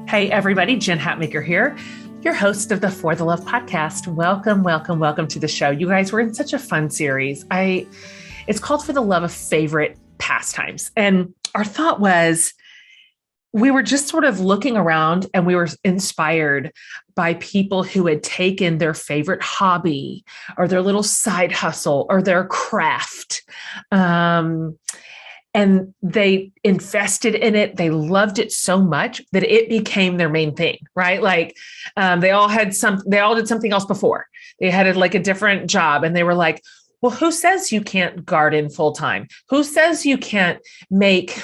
Hey, everybody, Jen Hatmaker here, your host of the For the Love podcast. Welcome, welcome, welcome to the show. You guys, we're in such a fun series. It's called For the Love of Favorite Pastimes. And our thought was, we were just sort of looking around and we were inspired by people who had taken their favorite hobby or their little side hustle or their craft. And they invested in it. They loved it so much that it became their main thing, right? Like they all did something else before. They had like a different job and they were like, well, who says you can't garden full time? Who says you can't make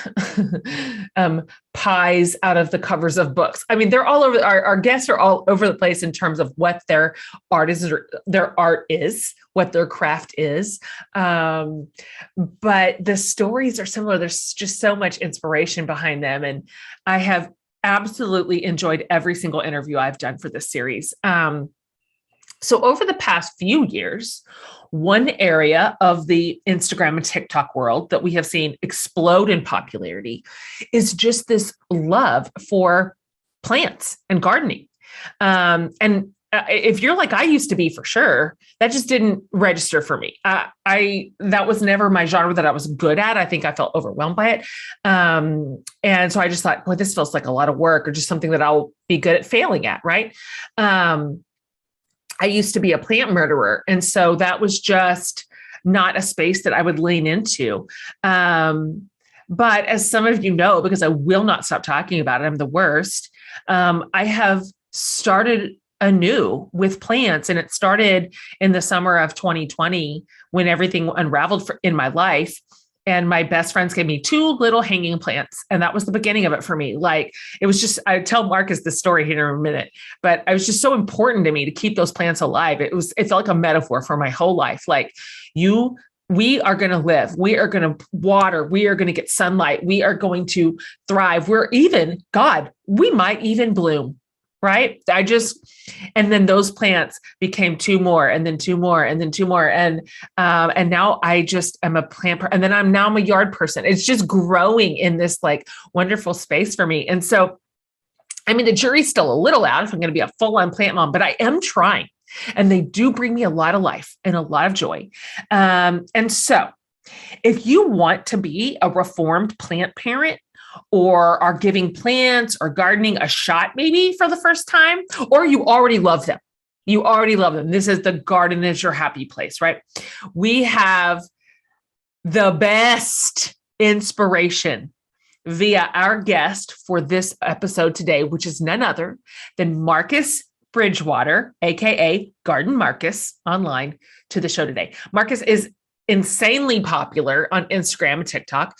pies out of the covers of books? I mean, they're all over. Our guests are all over the place in terms of what their art is, what their craft is. But the stories are similar. There's just so much inspiration behind them, and I have absolutely enjoyed every single interview I've done for this series. So over the past few years, one area of the Instagram and TikTok world that we have seen explode in popularity is just this love for plants and gardening. If you're like I used to be, for sure, that just didn't register for me. That was never my genre that I was good at. I think I felt overwhelmed by it. And so I just thought, boy, this feels like a lot of work or just something that I'll be good at failing at, right? I used to be a plant murderer. And so that was just not a space that I would lean into. But as some of you know, because I will not stop talking about it, I'm the worst. I have started anew with plants, and it started in the summer of 2020 when everything unraveled in my life. And my best friends gave me 2 little hanging plants. And that was the beginning of it for me. Like, it was just, I tell Marcus this story here in a minute, but it was just so important to me to keep those plants alive. It felt like a metaphor for my whole life. Like, we are going to live, we are going to water, we are going to get sunlight, we are going to thrive. We might even bloom. Right. And then those plants became 2 more and then 2 more and then 2 more. And now I just am a plant. And then I'm a yard person. It's just growing in this like wonderful space for me. And so, I mean, the jury's still a little out if I'm going to be a full-on plant mom, but I am trying, and they do bring me a lot of life and a lot of joy. And so if you want to be a reformed plant parent, or are giving plants or gardening a shot maybe for the first time, or you already love them. This is the garden is your happy place, right? We have the best inspiration via our guest for this episode today, which is none other than Marcus Bridgewater, aka Garden Marcus, online to the show today. Marcus is insanely popular on Instagram and TikTok,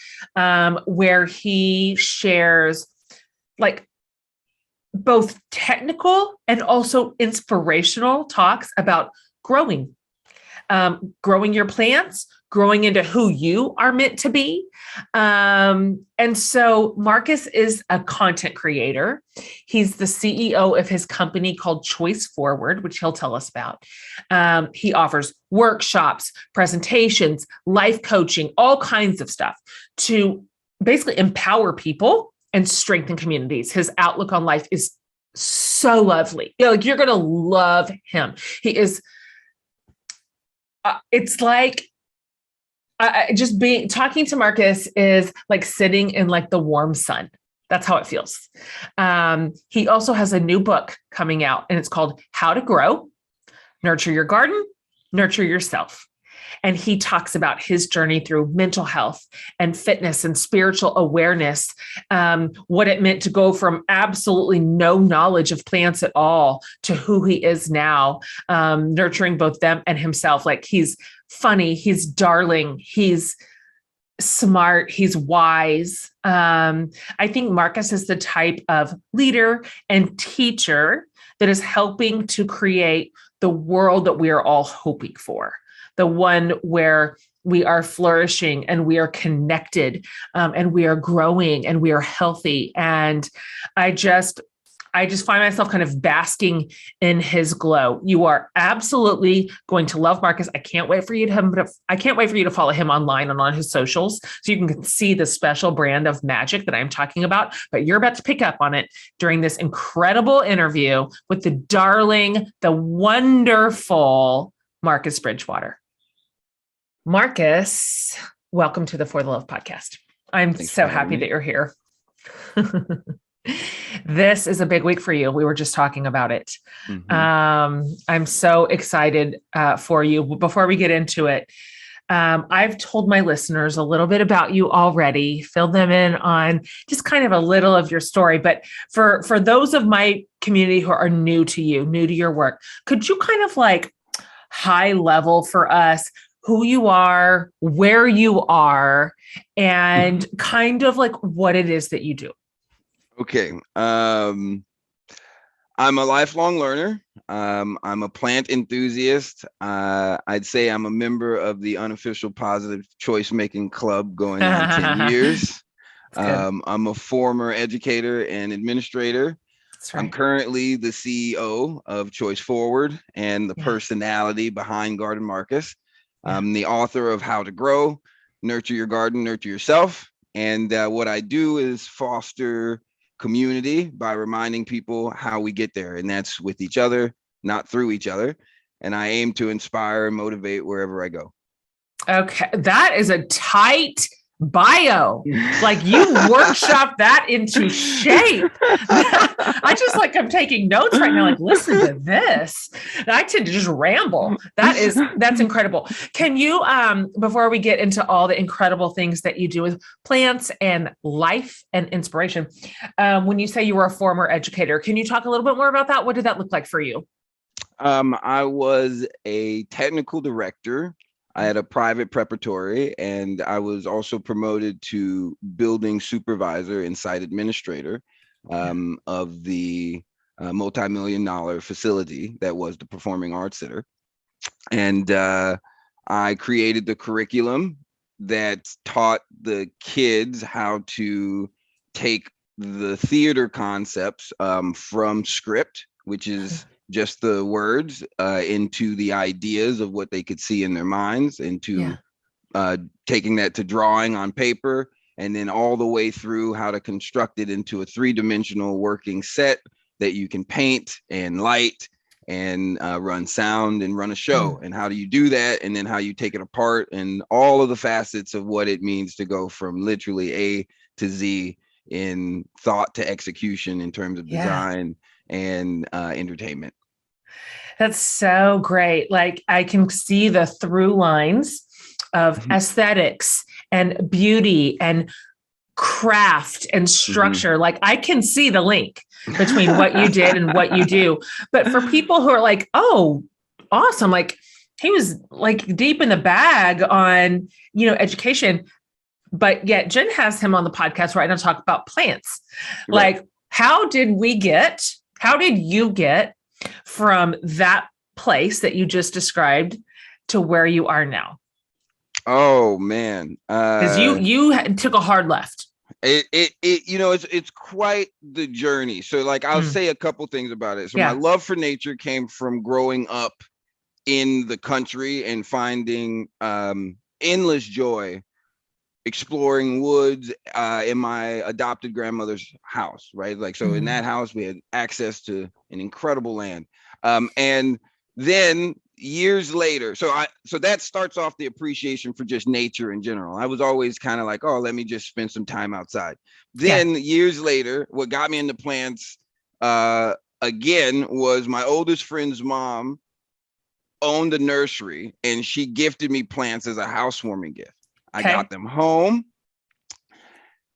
where he shares like both technical and also inspirational talks about growing your plants, growing into who you are meant to be. And so Marcus is a content creator. He's the CEO of his company called Choice Forward, which he'll tell us about. He offers workshops, presentations, life coaching, all kinds of stuff to basically empower people and strengthen communities. His outlook on life is so lovely. You're going to love him. He is, it's like, talking to Marcus is like sitting in like the warm sun. That's how it feels. He also has a new book coming out, and it's called How to Grow, Nurture Your Garden, Nurture Yourself. And he talks about his journey through mental health and fitness and spiritual awareness, what it meant to go from absolutely no knowledge of plants at all to who he is now, nurturing both them and himself. Like, he's funny, he's darling, he's smart, he's wise. I think Marcus is the type of leader and teacher that is helping to create the world that we are all hoping for. The one where we are flourishing and we are connected, and we are growing and we are healthy. And I I just find myself kind of basking in his glow. You are absolutely going to love Marcus. I can't wait for you to follow him online and on his socials so you can see the special brand of magic that I'm talking about. But you're about to pick up on it during this incredible interview with the darling, the wonderful Marcus Bridgewater. Marcus, welcome to the For the Love podcast. I'm so happy that you're here. This is a big week for you. We were just talking about it. I'm so excited for you. Before we get into it, I've told my listeners a little bit about you already, filled them in on just kind of a little of your story. But for those of my community who are new to you, new to your work, could you kind of like high level for us who you are, where you are, and kind of like what it is that you do? Okay. I'm a lifelong learner. I'm a plant enthusiast. I'd say I'm a member of the unofficial positive choice making club going on 10 years. I'm a former educator and administrator. Right. I'm currently the CEO of Choice Forward and the personality behind Garden Marcus. I'm the author of How to Grow, Nurture Your Garden, Nurture Yourself. And what I do is foster community by reminding people how we get there. And that's with each other, not through each other. And I aim to inspire and motivate wherever I go. Okay. That is a tight bio. Like you workshop that into shape. I'm taking notes right now. Like, listen to this. And I tend to just ramble. That's incredible. Can you, before we get into all the incredible things that you do with plants and life and inspiration, when you say you were a former educator, can you talk a little bit more about that? What did that look like for you? I was a technical director. I had a private preparatory, and I was also promoted to building supervisor and site administrator of the multi-million-dollar facility that was the Performing Arts Center. And I created the curriculum that taught the kids how to take the theater concepts from script, which is just the words, into the ideas of what they could see in their minds, into taking that to drawing on paper, and then all the way through how to construct it into a 3-dimensional working set that you can paint and light and run sound and run a show. And how do you do that? And then how you take it apart and all of the facets of what it means to go from literally A to Z in thought to execution in terms of design and entertainment. That's so great. Like I can see the through lines of aesthetics and beauty and craft and structure. Like I can see the link between what you did and what you do. But for people who are like, oh, awesome. Like he was like deep in the bag on, education, but yet Jen has him on the podcast right now to talk about plants. Right. Like how did you get from that place that you just described to where you are now? Oh man. Because you took a hard left. It's quite the journey. So like, I'll say a couple things about it. So my love for nature came from growing up in the country and finding endless joy exploring woods in my adopted grandmother's house, right? Like, so in that house, we had access to an incredible land. And then years later, so that starts off the appreciation for just nature in general. I was always kind of like, oh, let me just spend some time outside. Then years later, what got me into plants again was my oldest friend's mom owned a nursery, and she gifted me plants as a housewarming gift. I got them home,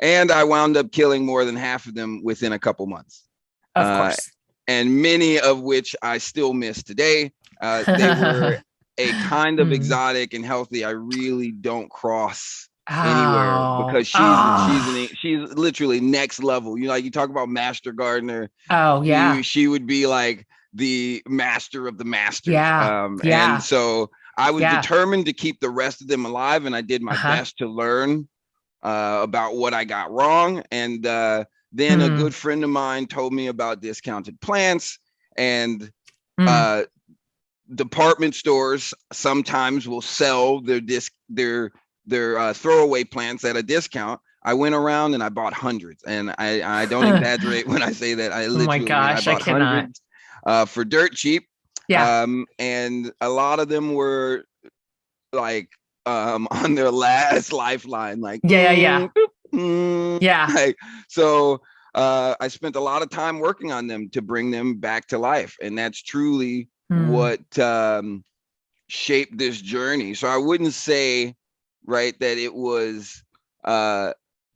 and I wound up killing more than half of them within a couple months. Of course. And many of which I still miss today. They were a kind of exotic and healthy. I really don't cross anywhere because she's literally next level. You talk about master gardener. Oh yeah. She would be like the master of the masters. And so I was determined to keep the rest of them alive, and I did my best to learn about what I got wrong. And Then a good friend of mine told me about discounted plants, and department stores sometimes will sell their throwaway plants at a discount. I went around and I bought hundreds, and I don't exaggerate when I say that. I literally I bought hundreds for dirt cheap. Yeah. And a lot of them were like on their last lifeline, like yeah. Like, so I spent a lot of time working on them to bring them back to life, and that's truly what shaped this journey. So I wouldn't say, right, that it was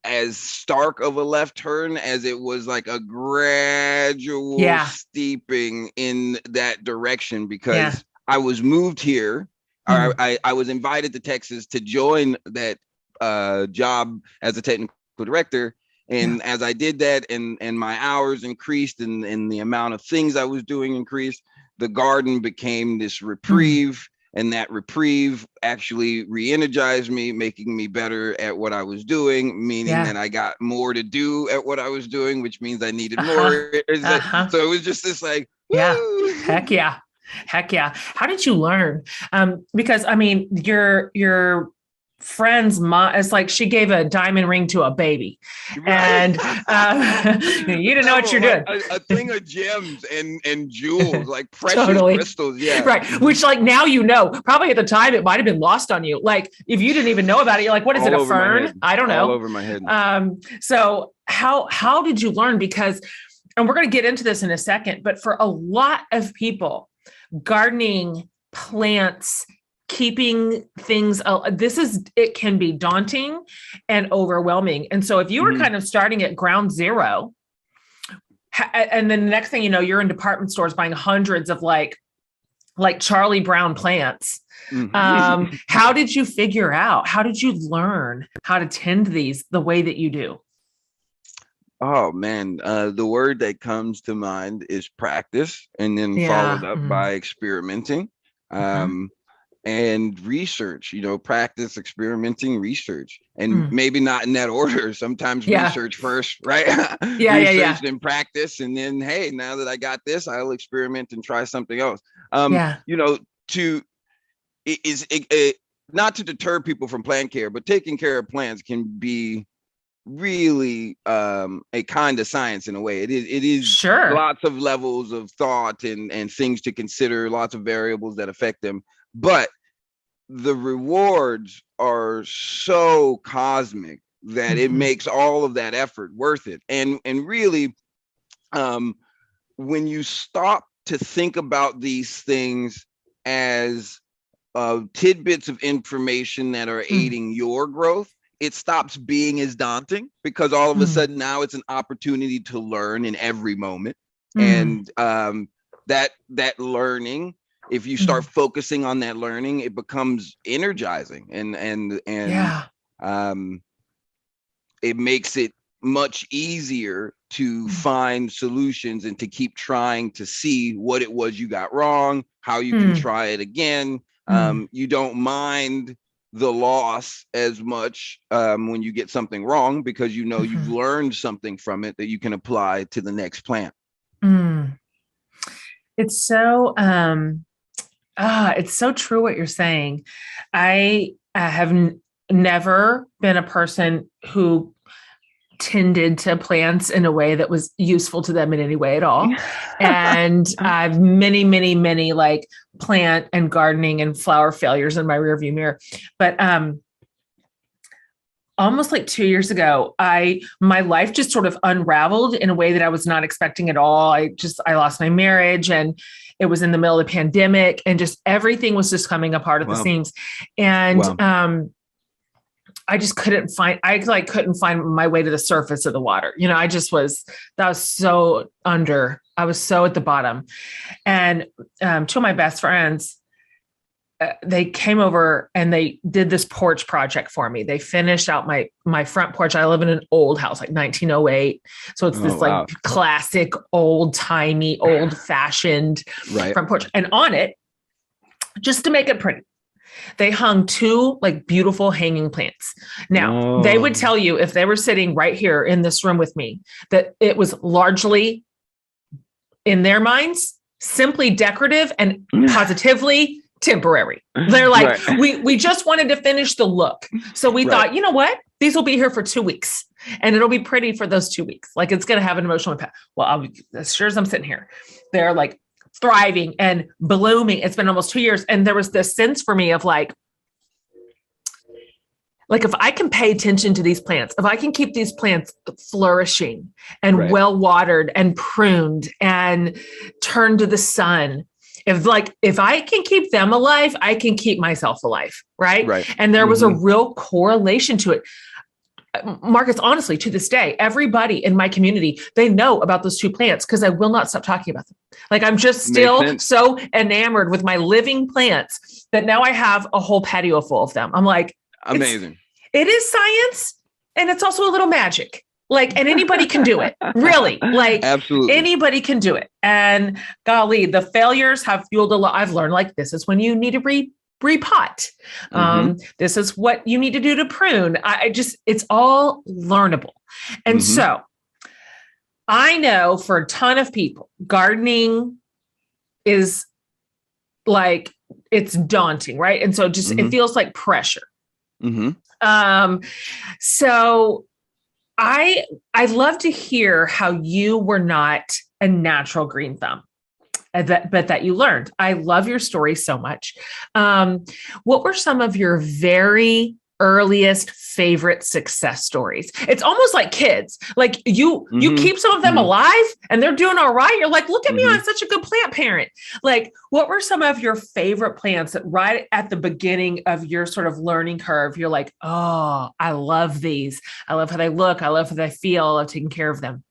as stark of a left turn as it was like a gradual steeping in that direction, because I was moved here. I was invited to Texas to join that job as a technical director. And as I did that, and my hours increased, and the amount of things I was doing increased, the garden became this reprieve. And that reprieve actually re-energized me, making me better at what I was doing, meaning that I got more to do at what I was doing, which means I needed more. So it was just this like, woo! Heck yeah. How did you learn? Because I mean, your friend's mom, it's like she gave a diamond ring to a baby, and you didn't know what you're doing. A thing of gems and jewels, like precious crystals. Yeah, right. Which, like, now you know. Probably at the time it might have been lost on you. Like, if you didn't even know about it, you're like, "What is it? A fern? I don't know." All over my head. So how did you learn? Because, and we're going to get into this in a second, but for a lot of people, gardening, plants, keeping things, it can be daunting and overwhelming. And so if you were kind of starting at ground zero, and then the next thing you know, you're in department stores buying hundreds of like Charlie Brown plants. How did you figure out, how did you learn how to tend these the way that you do? Oh man, the word that comes to mind is practice, and then followed up by experimenting. And research, practice, experimenting, research, and maybe not in that order. Sometimes research first, right? Research, then practice, and then, hey, now that I got this, I'll experiment and try something else. Not to deter people from plant care, but taking care of plants can be really a kind of science in a way. It is lots of levels of thought and things to consider, lots of variables that affect them. But the rewards are so cosmic that it makes all of that effort worth it. And really, when you stop to think about these things as tidbits of information that are aiding your growth, it stops being as daunting, because all of a sudden now it's an opportunity to learn in every moment. And that learning, if you start focusing on that learning, it becomes energizing, and it makes it much easier to find solutions and to keep trying to see what it was you got wrong, how you can try it again. You don't mind the loss as much when you get something wrong, because you've learned something from it that you can apply to the next plant. It's so it's so true what you're saying. I have never been a person who tended to plants in a way that was useful to them in any way at all. And I've many like plant and gardening and flower failures in my rearview mirror. But almost like 2 years ago, my life just sort of unraveled in a way that I was not expecting at all. I lost my marriage, and it was in the middle of the pandemic, and just everything was just coming apart at the seams. And I just couldn't find my way to the surface of the water. I was so I was so at the bottom. And two of my best friends, they came over and they did this porch project for me. They finished out my front porch. I live in an old house, like 1908. So it's this like classic, old fashioned front porch. And on it, just to make it pretty, They hung two like beautiful hanging plants. Now, they would tell you if they were sitting right here in this room with me that it was largely in their minds simply decorative and positively temporary. They're like, we just wanted to finish the look. So we thought, you know what? These will be here for 2 weeks and it'll be pretty for those 2 weeks. Like it's going to have an emotional impact. Well, as sure as I'm sitting here, they're like thriving and blooming. It's been almost 2 years. And there was this sense for me of like if I can pay attention to these plants, if I can keep these plants flourishing and well watered and pruned and turned to the sun, if I can keep them alive, I can keep myself alive. Right. And there was a real correlation to it. Marcus, honestly, to this day, everybody in my community, they know about those two plants because I will not stop talking about them. Like I'm just still so enamored with my living plants that now I have a whole patio full of them. I'm like, amazing. It is science and it's also a little magic. Like, and anybody can do it, really. Like, absolutely, anybody can do it. And golly, the failures have fueled a lot. I've learned like this is when you need to repot. This is what you need to do to prune. It's all learnable. And so I know for a ton of people, gardening is like, it's daunting, right? And so it feels like pressure. So I'd love to hear how you were not a natural green thumb, but that you learned. I love your story so much. What were some of your very earliest favorite success stories? It's almost like kids. Like you keep some of them alive and they're doing all right. You're like, look at me, I'm such a good plant parent. Like, what were some of your favorite plants that right at the beginning of your sort of learning curve, you're like, oh, I love these. I love how they look. I love how they feel. I love taking care of them.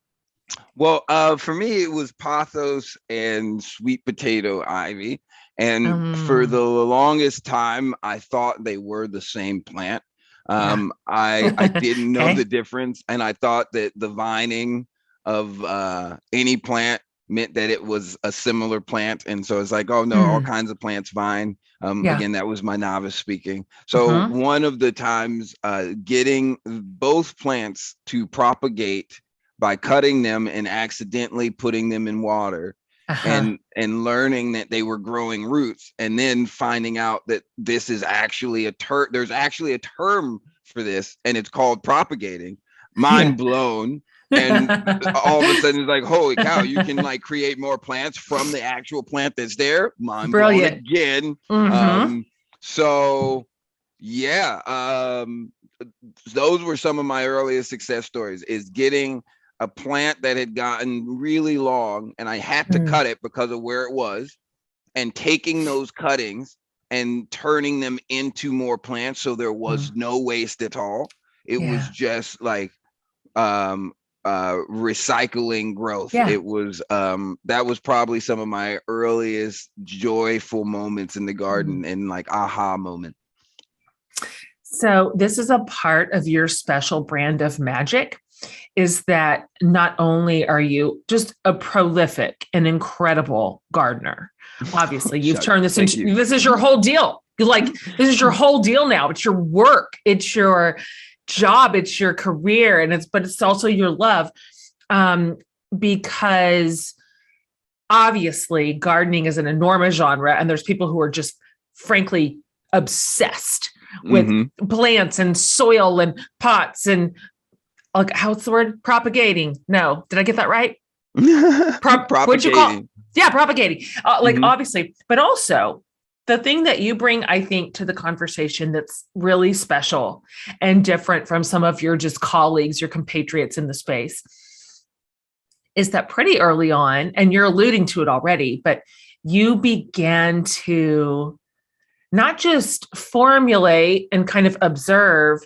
Well, for me, it was pothos and sweet potato ivy. And for the longest time, I thought they were the same plant. I didn't know the difference. And I thought that the vining of any plant meant that it was a similar plant. And so it's like, oh no, all kinds of plants vine. Again, that was my novice speaking. So one of the times getting both plants to propagate by cutting them and accidentally putting them in water and learning that they were growing roots, and then finding out that this is actually there's actually a term for this, and it's called propagating. Mind blown. And all of a sudden it's like, holy cow, you can like create more plants from the actual plant that's there. Mind blown again. So yeah, those were some of my earliest success stories, is getting a plant that had gotten really long and I had to cut it because of where it was, and taking those cuttings and turning them into more plants. So there was no waste at all. It was just like recycling growth. It was that was probably some of my earliest joyful moments in the garden and like aha moment. So this is a part of your special brand of magic, is that not only are you just a prolific and incredible gardener, obviously you've turned this into, this is your whole deal. Like, this is your whole deal now. It's your work. It's your job. It's your career. But it's also your love. Because obviously gardening is an enormous genre, and there's people who are just frankly obsessed with plants and soil and pots and how's the word? Propagating. No, did I get that right? Propagating. What'd you call? Yeah, propagating. Obviously, but also the thing that you bring, I think, to the conversation that's really special and different from some of your just colleagues, your compatriots in the space, is that pretty early on, and you're alluding to it already, but you began to not just formulate and kind of observe,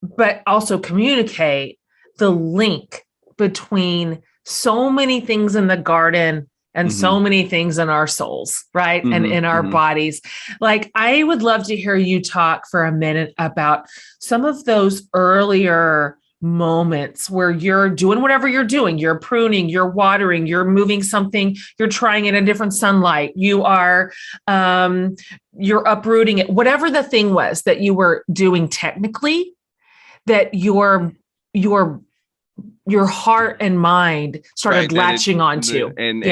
but also communicate the link between so many things in the garden and so many things in our souls, right? And in our bodies. Like, I would love to hear you talk for a minute about some of those earlier moments where you're doing whatever you're doing. You're pruning, you're watering, you're moving something, you're trying it in a different sunlight. You're uprooting it, whatever the thing was that you were doing technically, that your heart and mind started latching onto. And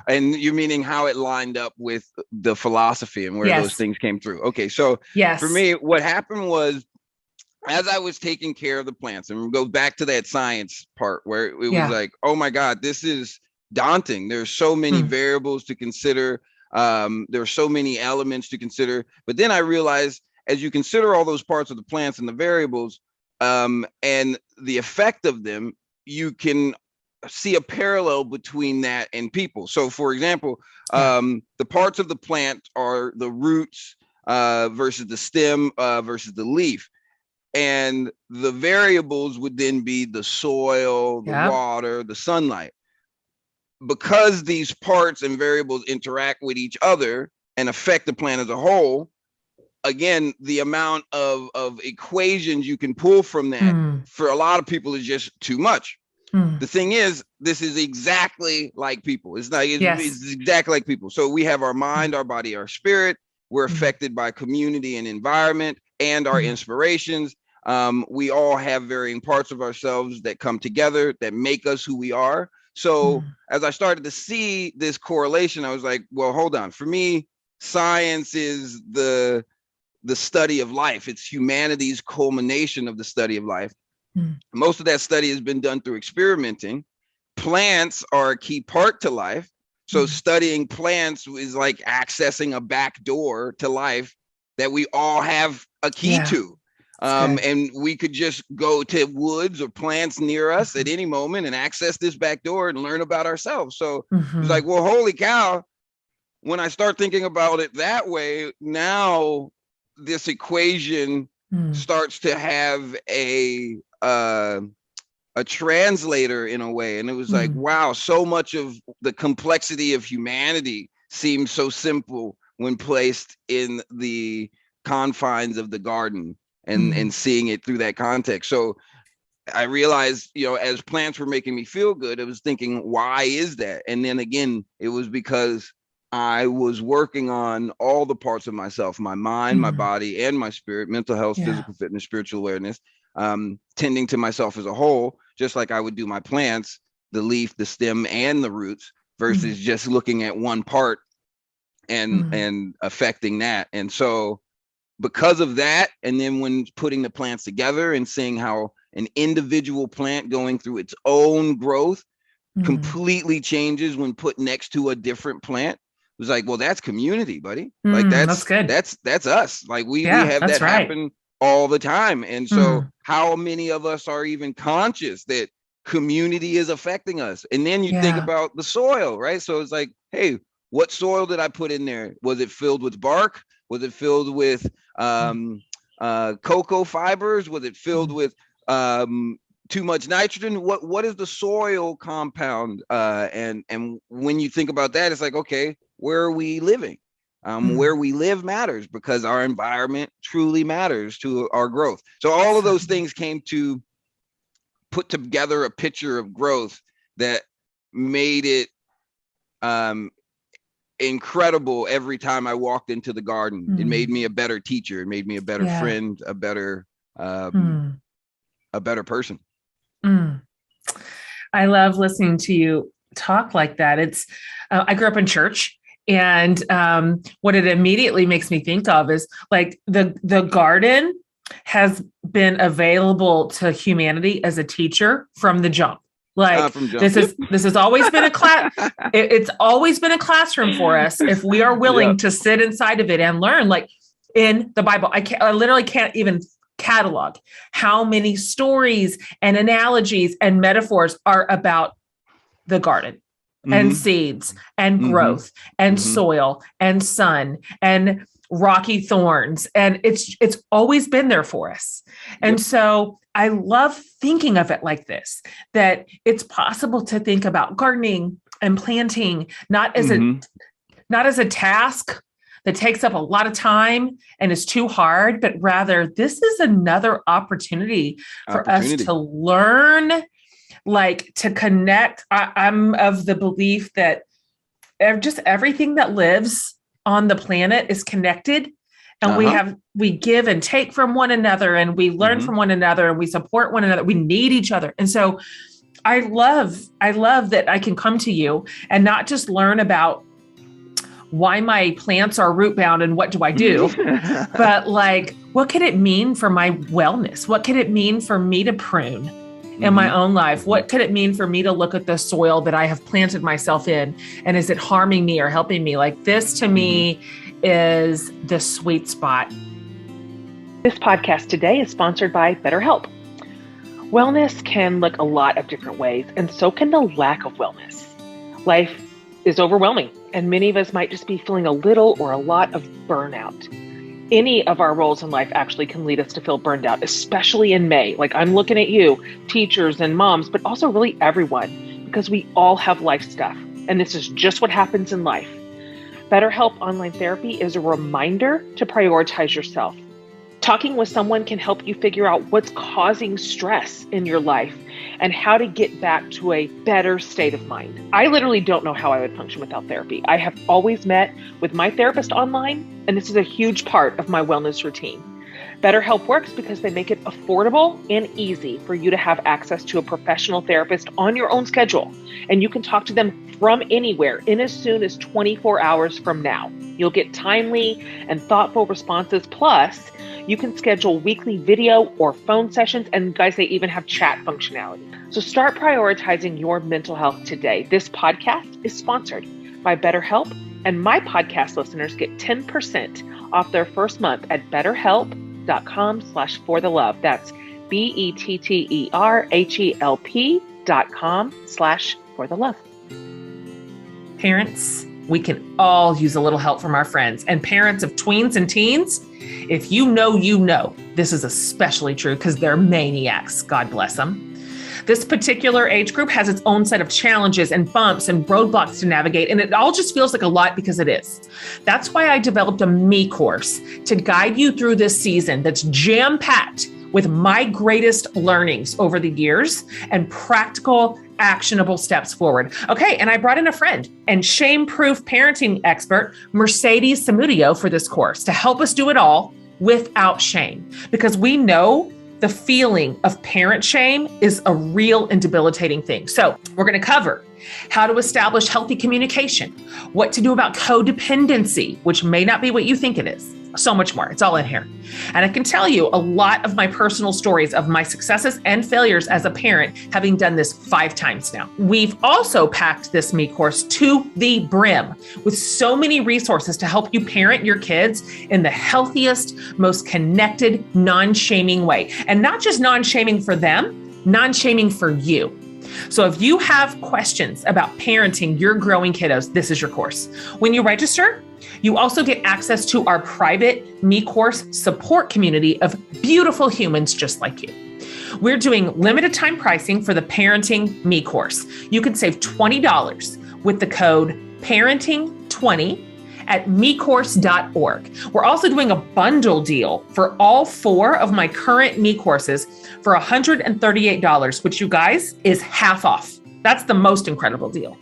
you're meaning how it lined up with the philosophy and where those things came through. Okay. So for me, what happened was, as I was taking care of the plants, and we go back to that science part where it was like, oh my God, this is daunting. There's so many variables to consider. There are so many elements to consider. But then I realized, as you consider all those parts of the plants and the variables, and the effect of them, you can see a parallel between that and people. So for example, the parts of the plant are the roots versus the stem versus the leaf. And the variables would then be the soil, the water, the sunlight. Because these parts and variables interact with each other and affect the plant as a whole, again, the amount of equations you can pull from that for a lot of people is just too much. The thing is, this is exactly like people. It's exactly like people. So we have our mind, our body, our spirit. We're affected by community and environment and our inspirations. We all have varying parts of ourselves that come together that make us who we are. So as I started to see this correlation, I was like, well, hold on. For me, science is the study of life. It's humanity's culmination of the study of life. Most of that study has been done through experimenting. Plants are a key part to life. So studying plants is like accessing a back door to life that we all have a key to. And we could just go to woods or plants near us at any moment and access this back door and learn about ourselves. So it's like, well, holy cow. When I start thinking about it that way, now this equation starts to have a translator in a way. And it was like, wow, so much of the complexity of humanity seems so simple when placed in the confines of the garden and seeing it through that context. So I realized, as plants were making me feel good, I was thinking, why is that? And then again, it was because I was working on all the parts of myself, my mind, my body, and my spirit, mental health, physical fitness, spiritual awareness, tending to myself as a whole, just like I would do my plants, the leaf, the stem, and the roots, versus just looking at one part and affecting that. And so because of that, and then when putting the plants together and seeing how an individual plant going through its own growth completely changes when put next to a different plant, it was like, well, that's community, buddy. Like that's good. That's us. Like we have that happen all the time. And so how many of us are even conscious that community is affecting us? And then you think about the soil, right? So it's like, hey, what soil did I put in there? Was it filled with bark? Was it filled with cocoa fibers? Was it filled with too much nitrogen? What is the soil compound? And when you think about that, it's like, okay, where are we living? Where we live matters, because our environment truly matters to our growth. So all of those things came to put together a picture of growth that made it incredible every time I walked into the garden. It made me a better teacher. It made me a better friend, a better person. I love listening to you talk like that. It's I grew up in church, and what it immediately makes me think of is like the garden has been available to humanity as a teacher from the jump. Like this has always been a class. It's always been a classroom for us if we are willing to sit inside of it and learn. Like in the Bible, I literally can't even catalog how many stories and analogies and metaphors are about the garden and seeds and growth and soil and sun and rocky thorns. And it's always been there for us. And so I love thinking of it like this, that it's possible to think about gardening and planting, not as a task, that takes up a lot of time and is too hard, but rather this is another opportunity for us to learn, like to connect. I'm of the belief that just everything that lives on the planet is connected. And we give and take from one another, and we learn from one another, and we support one another. We need each other. And so I love that I can come to you and not just learn about why my plants are root bound and what do I do, but like, what could it mean for my wellness? What could it mean for me to prune in my own life? What could it mean for me to look at the soil that I have planted myself in? And is it harming me or helping me? Like, this to me is the sweet spot. This podcast today is sponsored by BetterHelp. Wellness can look a lot of different ways, and so can the lack of wellness. Life is overwhelming, and many of us might just be feeling a little or a lot of burnout. Any of our roles in life actually can lead us to feel burned out, especially in May. Like, I'm looking at you, teachers and moms, but also really everyone, because we all have life stuff, and this is just what happens in life. BetterHelp Online Therapy is a reminder to prioritize yourself. Talking with someone can help you figure out what's causing stress in your life and how to get back to a better state of mind. I literally don't know how I would function without therapy. I have always met with my therapist online, and this is a huge part of my wellness routine. BetterHelp works because they make it affordable and easy for you to have access to a professional therapist on your own schedule. And you can talk to them from anywhere in as soon as 24 hours from now. You'll get timely and thoughtful responses. Plus, you can schedule weekly video or phone sessions. And guys, they even have chat functionality. So start prioritizing your mental health today. This podcast is sponsored by BetterHelp, and my podcast listeners get 10% off their first month at betterhelp.com/forthelove. That's BetterHelp.com/forthelove. Parents, we can all use a little help from our friends. And parents of tweens and teens, if you know, this is especially true because they're maniacs. God bless them. This particular age group has its own set of challenges and bumps and roadblocks to navigate, and it all just feels like a lot because it is. That's why I developed a MeCourse to guide you through this season that's jam-packed with my greatest learnings over the years and practical, actionable steps forward. Okay, and I brought in a friend and shame-proof parenting expert, Mercedes Samudio, for this course to help us do it all without shame, because we know the feeling of parent shame is a real and debilitating thing. So we're going to cover how to establish healthy communication, what to do about codependency, which may not be what you think it is. So much more. It's all in here. And I can tell you a lot of my personal stories of my successes and failures as a parent, having done this 5 times now. We've also packed this MeCourse to the brim with so many resources to help you parent your kids in the healthiest, most connected, non-shaming way. And not just non-shaming for them, non-shaming for you. So if you have questions about parenting your growing kiddos, this is your course. When you register, you also get access to our private MeCourse support community of beautiful humans just like you. We're doing limited time pricing for the Parenting MeCourse. You can save $20 with the code parenting20 at MeCourse.org. We're also doing a bundle deal for all 4 of my current MeCourses for $138, which, you guys, is half off. That's the most incredible deal.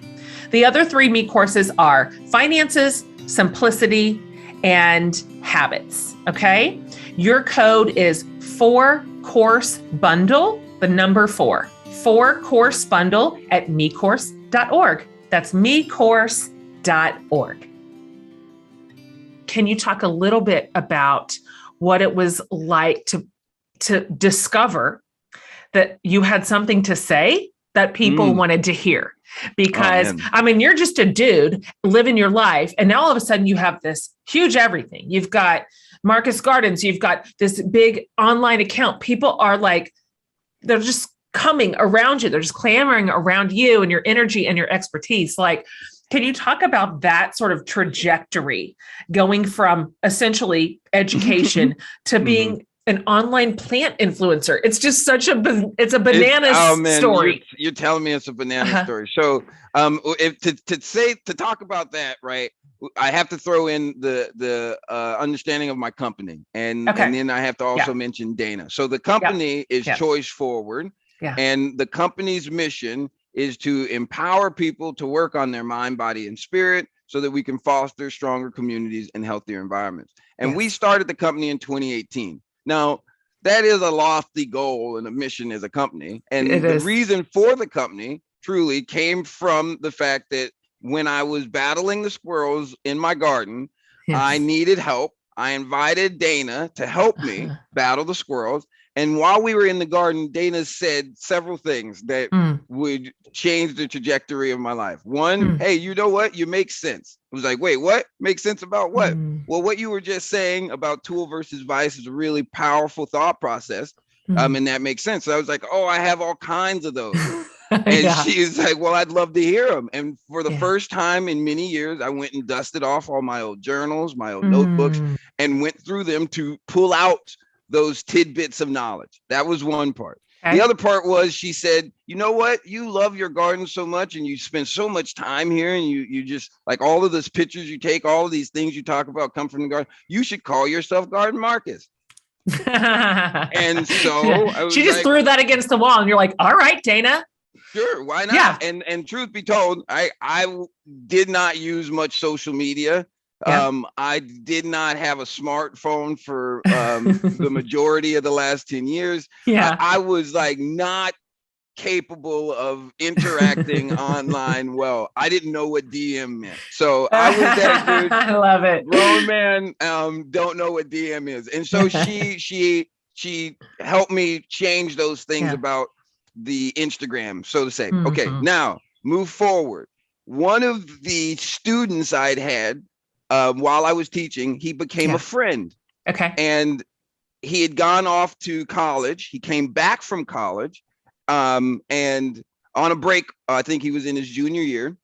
The other 3 MeCourses are finances, simplicity, and habits. Okay. Your code is 4-course bundle, the number 4 course bundle at MeCourse.org. That's MeCourse.org. Can you talk a little bit about what it was like to discover that you had something to say that people wanted to hear? Because, you're just a dude living your life, and now all of a sudden you have this huge everything. You've got Marcus Gardens, you've got this big online account. People are like, they're just coming around you. They're just clamoring around you and your energy and your expertise. Like, can you talk about that sort of trajectory going from essentially education to being an online plant influencer? It's just such it's a banana story. You're telling me it's a banana story. So to talk about that, right? I have to throw in the understanding of my company, and then I have to also mention Dana. So the company is Choice Forward, and the company's mission is to empower people to work on their mind, body, and spirit so that we can foster stronger communities and healthier environments. And we started the company in 2018. Now, that is a lofty goal and a mission as a company. And the reason for the company truly came from the fact that when I was battling the squirrels in my garden, I needed help. I invited Dana to help me battle the squirrels. And while we were in the garden, Dana said several things that would change the trajectory of my life. One, hey, you know what? You make sense. I was like, wait, what? Make sense about what? Well, what you were just saying about tool versus vice is a really powerful thought process. And that makes sense. So I was like, oh, I have all kinds of those. And she's like, well, I'd love to hear them. And for the first time in many years, I went and dusted off all my old journals, my old notebooks, and went through them to pull out those tidbits of knowledge. That was one part. The other part was, she said, you know what? You love your garden so much and you spend so much time here, and you just like all of those pictures you take, all of these things you talk about come from the garden. You should call yourself Garden Marcus. And so she just threw that against the wall, and you're like, all right, Dana. Sure, why not? And truth be told, I did not use much social media. I did not have a smartphone for the majority of the last 10 years. I was like not capable of interacting online well. I didn't know what DM meant. So I was that dude. I love it. Grown man don't know what DM is. And so she helped me change those things about the Instagram, so to say. Okay, now move forward. One of the students I'd had while I was teaching, he became a friend. And he had gone off to college. He came back from college and on a break, I think he was in his junior year.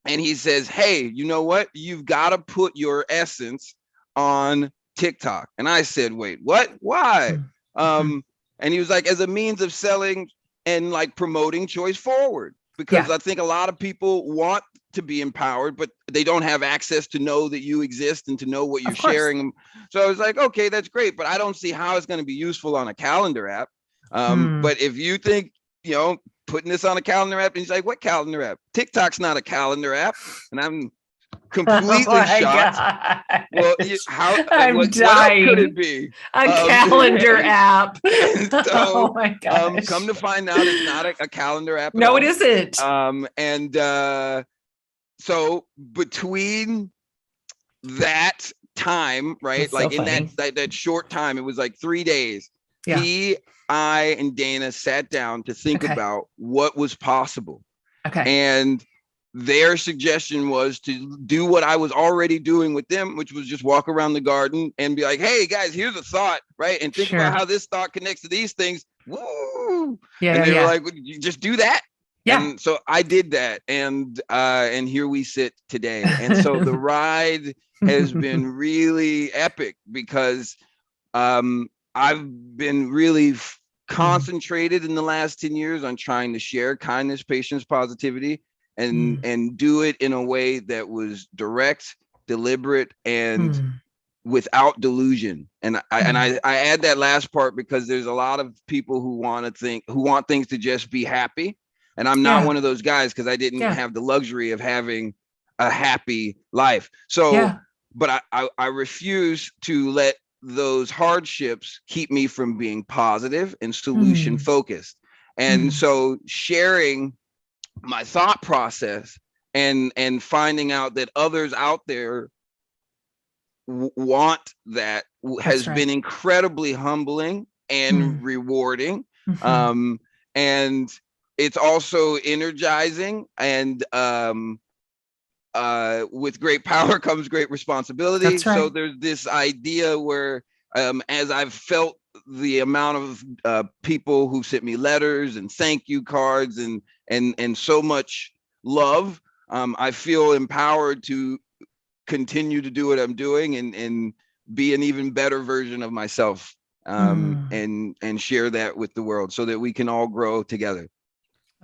And he says, hey, you know what? You've got to put your essence on TikTok. And I said, wait, what? Why? And he was like, as a means of selling and like promoting Choice Forward, because I think a lot of people want to be empowered, but they don't have access to know that you exist and to know what you're sharing. So I was like, okay, that's great, but I don't see how it's going to be useful on a calendar app. But if you think, putting this on a calendar app, and he's like, what calendar app? TikTok's not a calendar app. And I'm completely shocked. God. Well, I'm what dying. What could it be? A calendar app. So, oh my gosh. Come to find out, it's not a calendar app. No, it isn't. So between that time, right? That's like so in funny. that short time, it was like 3 days. I and Dana sat down to think about what was possible. And their suggestion was to do what I was already doing with them, which was just walk around the garden and be like, hey guys, here's a thought, right? And think about how this thought connects to these things. Woo! And they were like, you just do that. And so I did that, and here we sit today. And so the ride has been really epic because I've been really concentrated in the last 10 years on trying to share kindness, patience, positivity, and do it in a way that was direct, deliberate, and without delusion. And I add that last part because there's a lot of people who want things to just be happy. And I'm not one of those guys because I didn't have the luxury of having a happy life. So, but I refuse to let those hardships keep me from being positive and solution focused. And so sharing my thought process and finding out that others out there want that has been incredibly humbling and rewarding. And it's also energizing, and with great power comes great responsibility. So there's this idea where as I've felt the amount of people who sent me letters and thank you cards and so much love, I feel empowered to continue to do what I'm doing and be an even better version of myself, and share that with the world so that we can all grow together.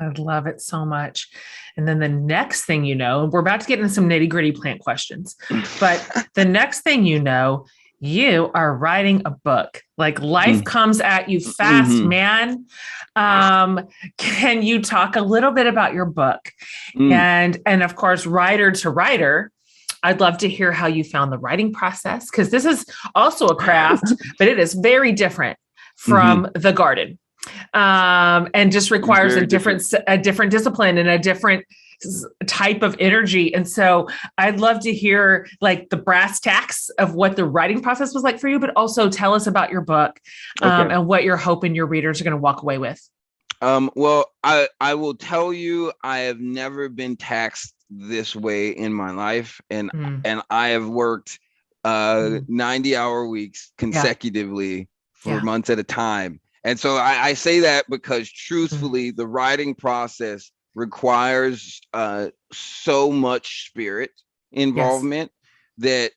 I love it so much. And then the next thing you know, we're about to get into some nitty gritty plant questions, but the next thing you know, you are writing a book. Like life comes at you fast, man. Can you talk a little bit about your book? And of course, writer to writer, I'd love to hear how you found the writing process, because this is also a craft, but it is very different from the garden. And just requires a different discipline and a different type of energy. And so I'd love to hear like the brass tacks of what the writing process was like for you, but also tell us about your book, and what you're hoping your readers are going to walk away with. Well, I will tell you, I have never been taxed this way in my life. And I have worked 90-hour weeks consecutively for months at a time. And so I say that because truthfully, the writing process requires so much spirit involvement that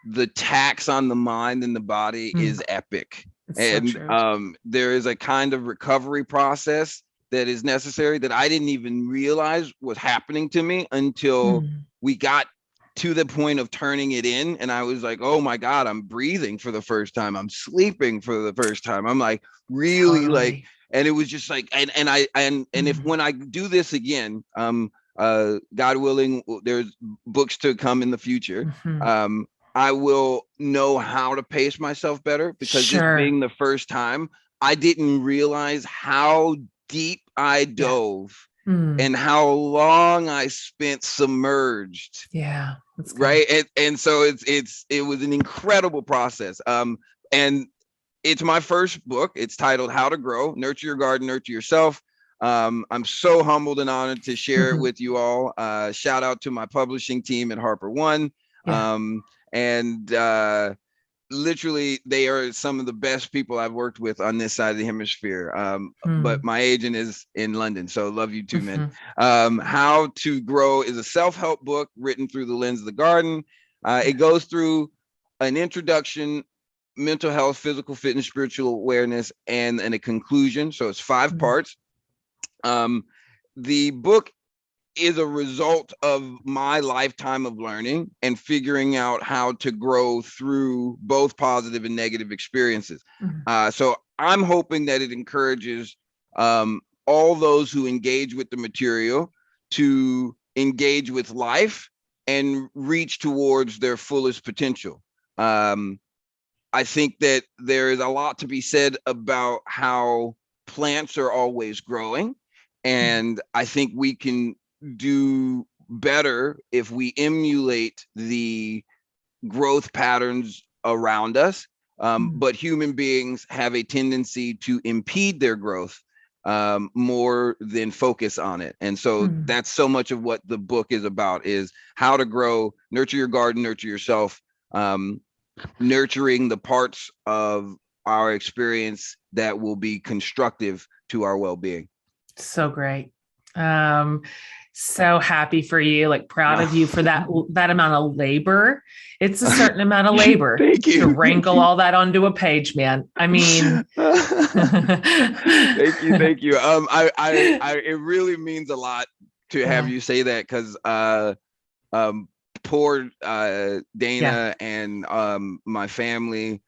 the tax on the mind and the body is epic. It's so there is a kind of recovery process that is necessary that I didn't even realize was happening to me until we got to the point of turning it in. And I was like, oh my God, I'm breathing for the first time. I'm sleeping for the first time. I'm like really like, and it was just like, and if when I do this again, God willing, there's books to come in the future. I will know how to pace myself better, because this being the first time, I didn't realize how deep I dove and how long I spent submerged. Yeah. Right. And so it was an incredible process. And it's my first book. It's titled How to Grow, Nurture Your Garden, Nurture Yourself. I'm so humbled and honored to share it with you all. Shout out to my publishing team at Harper One. Literally, they are some of the best people I've worked with on this side of the hemisphere. But my agent is in London, so love you too, man. How to Grow is a self-help book written through the lens of the garden. It goes through an introduction, mental health, physical fitness, spiritual awareness, and a conclusion. So it's 5 parts. The book is a result of my lifetime of learning and figuring out how to grow through both positive and negative experiences. So I'm hoping that it encourages all those who engage with the material to engage with life and reach towards their fullest potential. I think that there is a lot to be said about how plants are always growing. And I think we can do better if we emulate the growth patterns around us. But human beings have a tendency to impede their growth more than focus on it. And so that's so much of what the book is about, is how to grow, nurture your garden, nurture yourself, nurturing the parts of our experience that will be constructive to our well-being. So great. So happy for you, like proud of you for that amount of labor. It's a certain amount of labor to wrangle all that onto a page, man. I mean, thank you. It really means a lot to have you say that, because poor Dana and my family,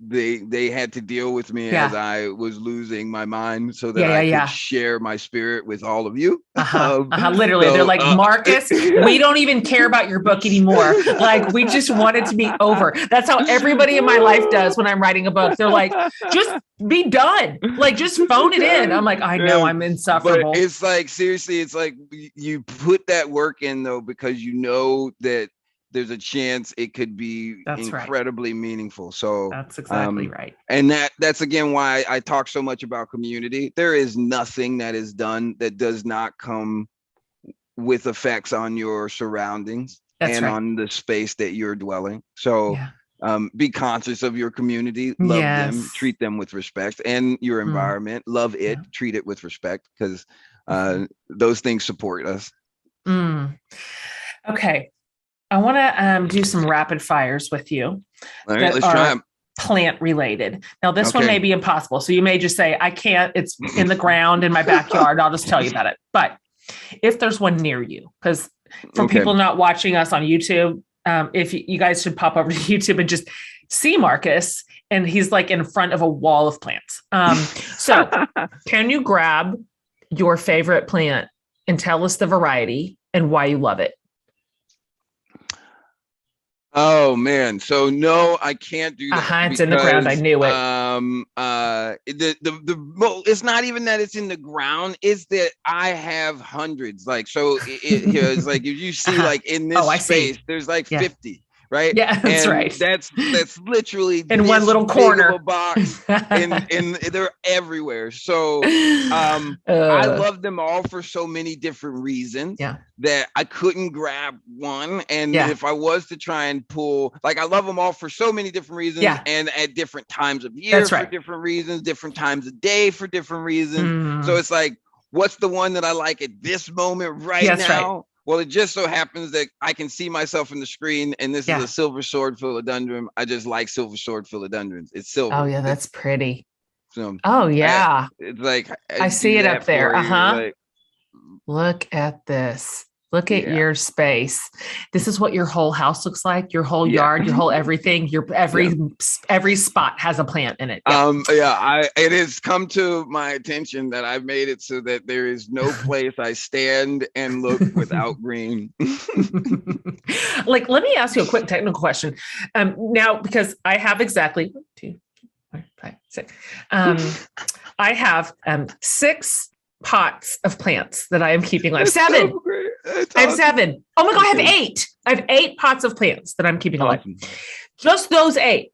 they had to deal with me as I was losing my mind, so that I could share my spirit with all of you. Literally, so, they're like, Marcus, we don't even care about your book anymore. Like, we just want it to be over. That's how everybody in my life does when I'm writing a book. They're like, just be done. Like, just phone it in. I'm like, I know, I'm insufferable. But it's like, seriously, it's like you put that work in, though, because you know that there's a chance it could be incredibly meaningful. So that's exactly right. And that's again why I talk so much about community. There is nothing that is done that does not come with effects on your surroundings on the space that you're dwelling. So be conscious of your community, love them, treat them with respect, and your environment, love it, treat it with respect, because those things support us. Okay. I want to do some rapid fires with you. All right, let's try them. plant related. Now, this one Okay. may be impossible. So you may just say, I can't, it's in the ground in my backyard. I'll just tell you about it. But if there's one near you, because for Okay. people not watching us on YouTube, if you guys should pop over to YouTube and just see Marcus, and he's like in front of a wall of plants. So can you grab your favorite plant and tell us the variety and why you love it? Oh man. So no, I can't do that. It's in the ground. I knew it. It's not even that it's in the ground, it's that I have hundreds. Like, so it's like, if you see like in this space, there's like 50, right? Yeah, that's and right. That's literally in one little corner of a box, and they're everywhere. So I love them all for so many different reasons that I couldn't grab one. And if I was to try and pull, like, I love them all for so many different reasons, and at different times of year for different reasons, different times of day for different reasons. So it's like, what's the one that I like at this moment right now? Well, it just so happens that I can see myself in the screen, and this is a silver sword philodendron. I just like silver sword philodendrons. It's silver. Oh yeah, that's pretty. So, it's like, I see it up there. Like, look at this. Look at your space. This is what your whole house looks like. Your whole yard, your whole everything. Your every spot has a plant in it. It has come to my attention that I've made it so that there is no place I stand and look without green. Like, let me ask you a quick technical question. Now, because I have exactly 1, 2, 3, 4, 5, 6. I have 6 pots of plants that I am keeping alive. 7. So I have 7. Oh my God, I have 8. I have 8 pots of plants that I'm keeping alive. Just those 8.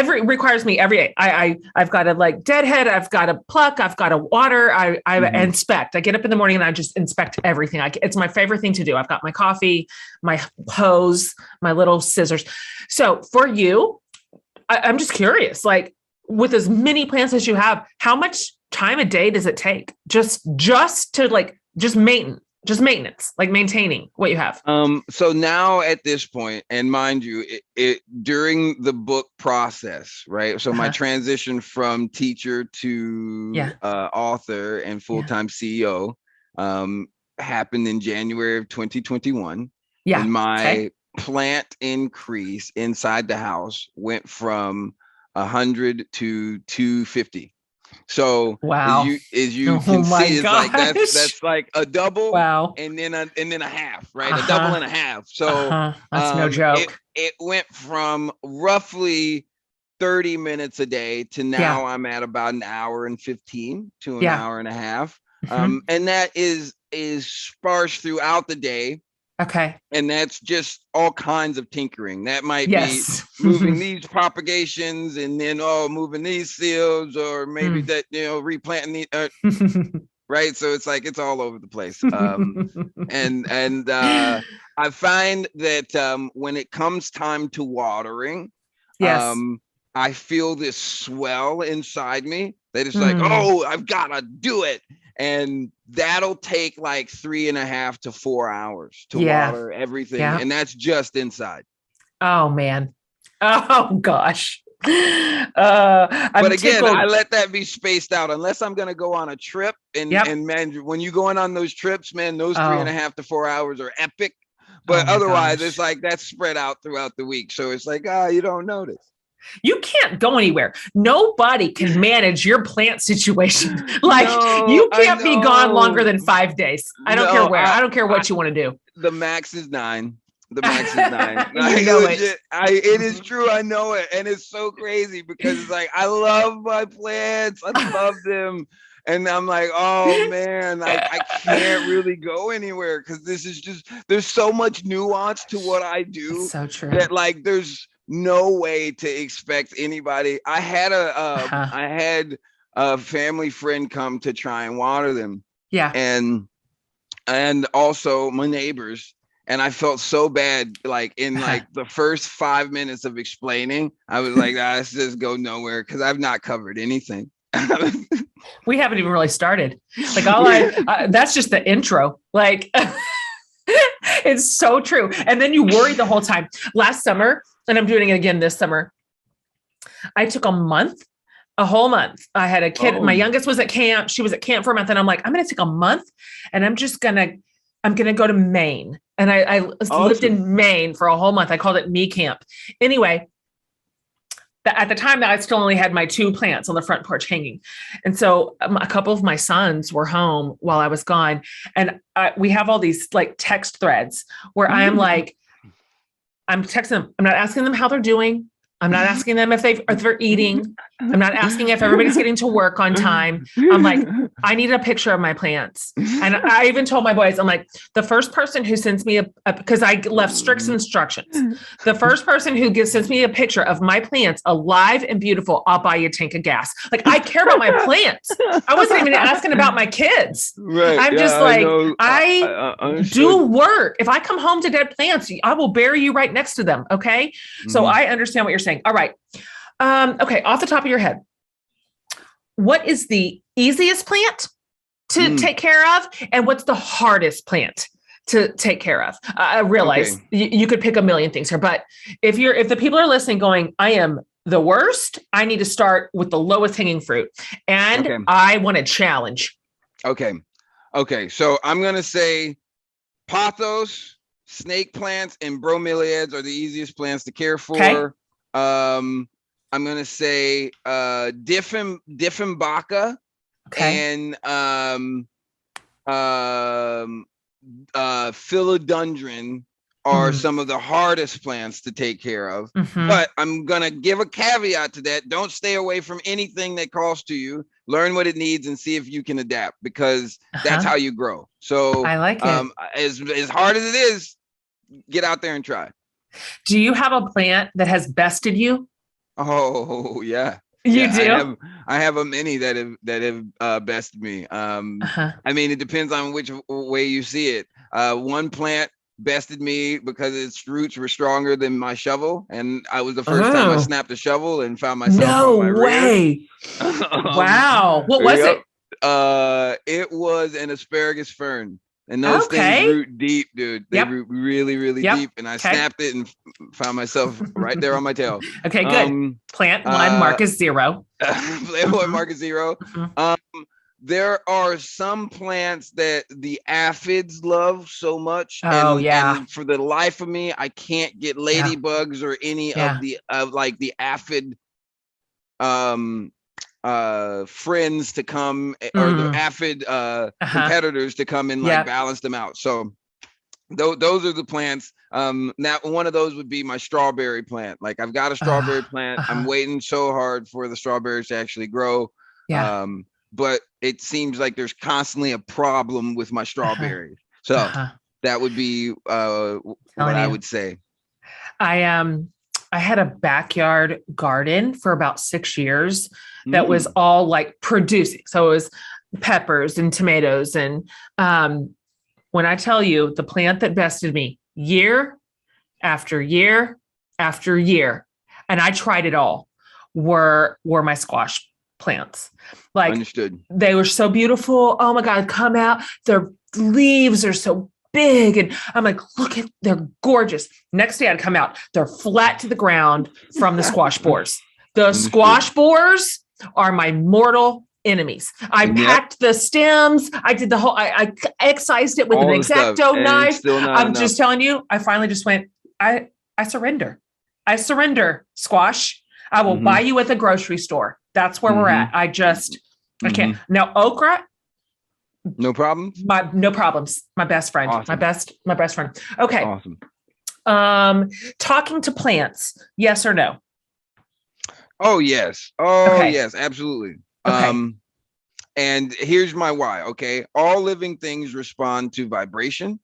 Requires me every 8. I've got to like deadhead. I've got to pluck. I've got to water. I inspect. I get up in the morning and I just inspect everything. It's my favorite thing to do. I've got my coffee, my hose, my little scissors. So for you, I'm just curious, like, with as many plants as you have, how much time a day does it take just to like, just maintenance, like maintaining what you have? So now at this point, and mind you, it during the book process, right? So my transition from teacher to author and full-time CEO happened in January of 2021. And my plant increase inside the house went from 100 to 250. So as you can see, it's like that's like a double, and then a half, right? A double and a half. So that's no joke. It went from roughly 30 minutes a day to now I'm at about an hour and 15 to an hour and a half. And that is sparse throughout the day. Okay. And that's just all kinds of tinkering. That might be moving these propagations, and then moving these seals, or maybe that, replanting the right. So it's like, it's all over the place. And I find that when it comes time to watering, I feel this swell inside me that it's like, I've got to do it. And that'll take like 3.5 to 4 hours to water everything. And that's just inside. Oh man. Oh gosh. But again, I let that be spaced out unless I'm going to go on a trip. And man, when you're going on those trips, man, those 3.5 to 4 hours are epic. But otherwise, it's like that's spread out throughout the week. So it's like, you don't notice. You can't go anywhere. Nobody can manage your plant situation. Like, you can't be gone longer than 5 days. I don't care where. I don't care what you want to do. The max is 9. The max is 9. You know it. It is true. I know it. And it's so crazy because it's like, I love my plants. I love them. And I'm like, oh man, I can't really go anywhere because this is just, there's so much nuance to what I do. It's so true. That like, there's no way to expect anybody. I had a family friend come to try and water them. And also my neighbors. And I felt so bad, like in like the first 5 minutes of explaining, I was like, let's just go nowhere because I've not covered anything. We haven't even really started. Like that's just the intro. Like it's so true. And then you worry the whole time. Last summer, and I'm doing it again this summer, I took a whole month. I had a kid. My youngest was at camp. She was at camp for a month. And I'm like, I'm going to take a month and I'm going to go to Maine. And I lived in Maine for a whole month. I called it Me Camp. Anyway, at the time that I still only had my 2 plants on the front porch hanging. And so a couple of my sons were home while I was gone. And we have all these like text threads where I am like, I'm texting them. I'm not asking them how they're doing. I'm not asking them if they're eating. I'm not asking if everybody's getting to work on time. I'm like, I need a picture of my plants. And I even told my boys, I'm like, the first person who sends me because I left strict instructions. The first person who sends me a picture of my plants alive and beautiful, I'll buy you a tank of gas. Like, I care about my plants. I wasn't even asking about my kids. Right. I'm just like, I do work. If I come home to dead plants, I will bury you right next to them. Okay. Mm-hmm. So I understand what you're saying. All right. Okay. Off the top of your head, what is the easiest plant to take care of? And what's the hardest plant to take care of? I realize you could pick a million things here, but if the people are listening going, I am the worst, I need to start with the lowest hanging fruit. And I want a challenge. Okay. So I'm going to say pothos, snake plants, and bromeliads are the easiest plants to care for. Okay. I'm gonna say Dieffenbach and philodendron are some of the hardest plants to take care of. But I'm gonna give a caveat to that. Don't stay away from anything that calls to you. Learn what it needs and see if you can adapt, because that's how you grow. So I like it. As hard as it is, get out there and try. Do you have a plant that has bested you? Oh yeah, you do. I have a many that have bested me. I mean, it depends on which way you see it. One plant bested me because its roots were stronger than my shovel, and I was the first time I snapped a shovel and found myself on my rear. Wow, what was it? It was an asparagus fern. And those things root deep, dude. They root really, really deep. And I snapped it and found myself right there on my tail. Okay, good. Plant 1, mark is 0. Plant 1, mark is 0. There are some plants that the aphids love so much. And for the life of me, I can't get ladybugs or any of the aphid friends to come, or the aphid competitors to come and balance them out. So those are the plants. Now one of those would be my strawberry plant. Like, I've got a strawberry plant. I'm waiting so hard for the strawberries to actually grow. But it seems like there's constantly a problem with my strawberry. So that would be what I would say. I had a backyard garden for about 6 years that was all like producing. So it was peppers and tomatoes. And when I tell you, the plant that bested me year after year after year, and I tried it all, were my squash plants. Like, understood. They were so beautiful. Oh my God, come out. Their leaves are so big. And I'm like, they're gorgeous. Next day I'd come out, they're flat to the ground from the squash borers. The squash borers are my mortal enemies. I packed the stems. I did the whole, I excised it with an X-Acto knife. I'm just telling you, I finally just went, I surrender. I surrender, squash. I will buy you at the grocery store. That's where we're at. I can't. Now, okra, no problems. No problems. My best friend. Awesome. My best friend. Okay. Awesome. Talking to plants. Yes or no? Oh, yes. Yes, absolutely. Okay. And here's my why. Okay. All living things respond to vibration.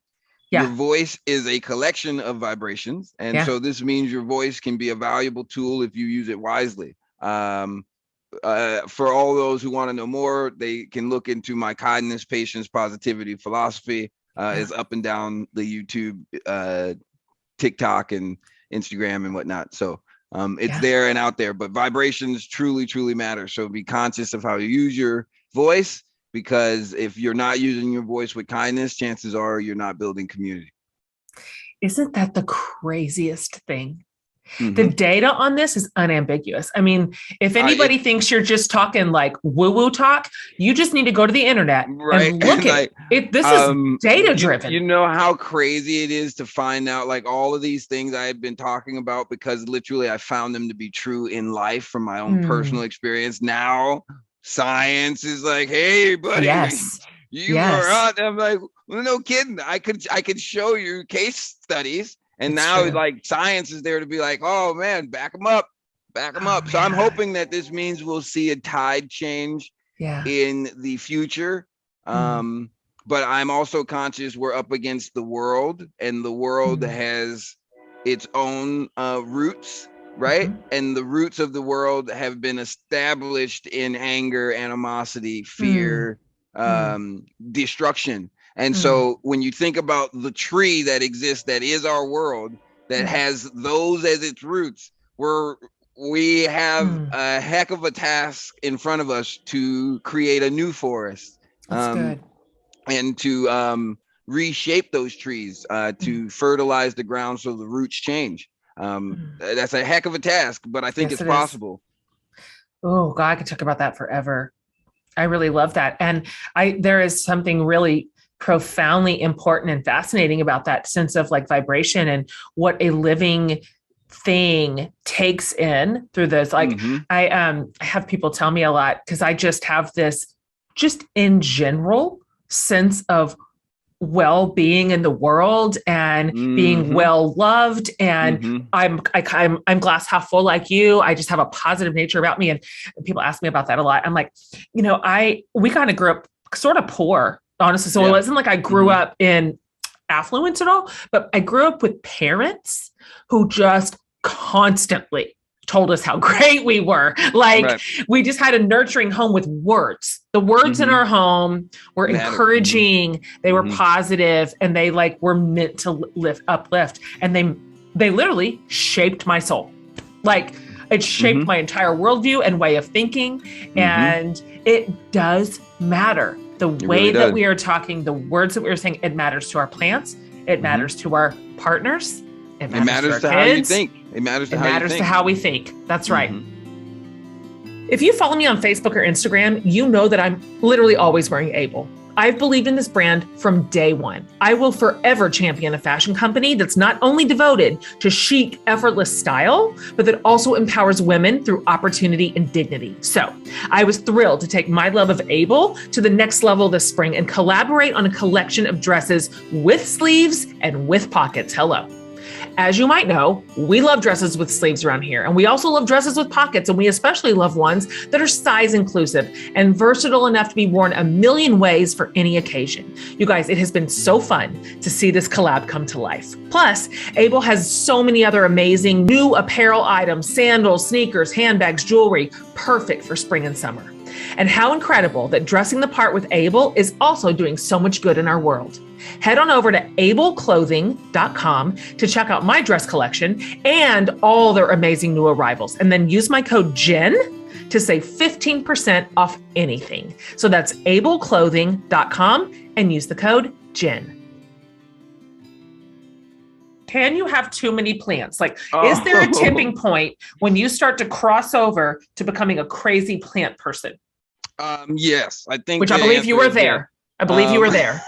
Your voice is a collection of vibrations. And so this means your voice can be a valuable tool if you use it wisely. For all those who want to know more, they can look into my kindness, patience, positivity philosophy. Is up and down the YouTube, TikTok, and Instagram and whatnot. So it's there and out there. But vibrations truly, truly matter. So be conscious of how you use your voice, because if you're not using your voice with kindness, chances are you're not building community. Isn't that the craziest thing? The data on this is unambiguous. I mean, if anybody thinks you're just talking like woo-woo talk, you just need to go to the internet and look at it. This is data driven. You know how crazy it is to find out like all of these things I had been talking about, because literally I found them to be true in life from my own personal experience. Now science is like, hey, buddy, you are on. I'm like, well, no kidding. I could show you case studies. And now like science is there to be like, oh man, back them up. So I'm hoping that this means we'll see a tide change in the future. But I'm also conscious we're up against the world, and the world has its own roots, right? And the roots of the world have been established in anger, animosity, fear, destruction. And so when you think about the tree that exists, that is our world, that has those as its roots, we have a heck of a task in front of us to create a new forest. That's good. And to reshape those trees, to fertilize the ground so the roots change. That's a heck of a task, but I think it's possible. Oh God, I could talk about that forever. I really love that. And there is something really profoundly important and fascinating about that sense of like vibration and what a living thing takes in through this. Like I have people tell me a lot, because I just have this just in general sense of well-being in the world and being well loved. And I'm glass half full like you. I just have a positive nature about me. And people ask me about that a lot. I'm like, we kind of grew up sort of poor, honestly. So it wasn't like I grew up in affluence at all, but I grew up with parents who just constantly told us how great we were. Like we just had a nurturing home with words. The words in our home were encouraging. They were positive, and they like were meant to uplift. And they literally shaped my soul. Like it shaped my entire worldview and way of thinking. And it does matter. The way that we are talking, the words that we are saying, it matters to our plants. It matters to our partners. It matters to how you think. It matters to how we think. That's right. If you follow me on Facebook or Instagram, you know that I'm literally always wearing Able. I've believed in this brand from day one. I will forever champion a fashion company that's not only devoted to chic, effortless style, but that also empowers women through opportunity and dignity. So I was thrilled to take my love of Able to the next level this spring and collaborate on a collection of dresses with sleeves and with pockets. Hello. As you might know, we love dresses with sleeves around here, and we also love dresses with pockets, and we especially love ones that are size inclusive and versatile enough to be worn a million ways for any occasion. You guys, it has been so fun to see this collab come to life. Plus, Able has so many other amazing new apparel items, sandals, sneakers, handbags, jewelry, perfect for spring and summer. And how incredible that dressing the part with Able is also doing so much good in our world. Head on over to ableclothing.com to check out my dress collection and all their amazing new arrivals. And then use my code JEN to save 15% off anything. So that's ableclothing.com and use the code JEN. Can you have too many plants? Like, is there a tipping point when you start to cross over to becoming a crazy plant person? Yes, I think. Which I believe you were there. I believe you were there.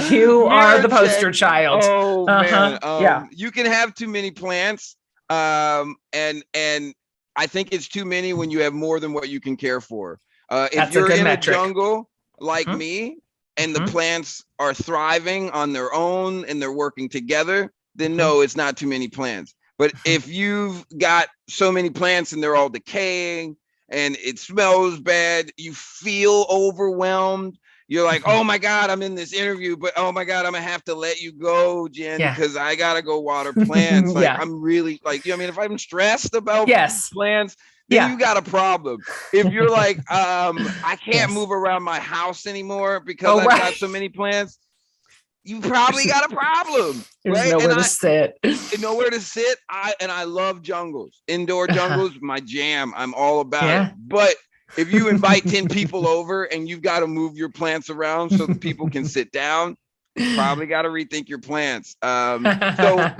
You are the poster child. Oh man, you can have too many plants, and I think it's too many when you have more than what you can care for. If you're in a jungle like me, and the plants are thriving on their own and they're working together, then no, it's not too many plants. But if you've got so many plants and they're all decaying and it smells bad, you feel overwhelmed. You're like, oh my God, I'm in this interview, but oh my God, I'm gonna have to let you go, Jen, because I gotta go water plants. Like I'm really like, you know, I mean, if I'm stressed about plants, then you got a problem. If you're like, I can't move around my house anymore because I've got so many plants, you probably got a problem. There's nowhere to sit. Nowhere to sit. I love jungles. Indoor jungles, my jam. I'm all about it. But if you invite 10 people over and you've got to move your plants around so that people can sit down, probably got to rethink your plants. So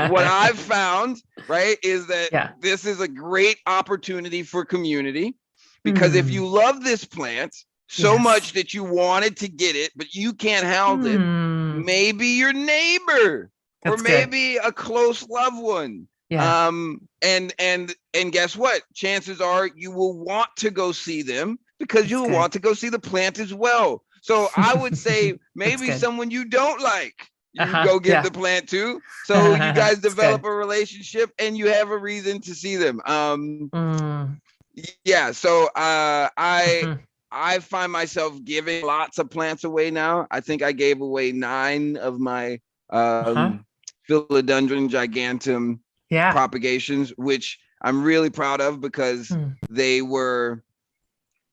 what I've found, right, is that this is a great opportunity for community, because if you love this plant so much that you wanted to get it, but you can't house it, maybe your neighbor or maybe a close loved one. And guess what? Chances are you will want to go see them, because you will want to go see the plant as well. So I would say maybe someone you don't like, you go give the plant to. So you guys develop a relationship and you have a reason to see them. Yeah. So I find myself giving lots of plants away now. I think I gave away 9 of my Philodendron giganteum propagations, which I'm really proud of, because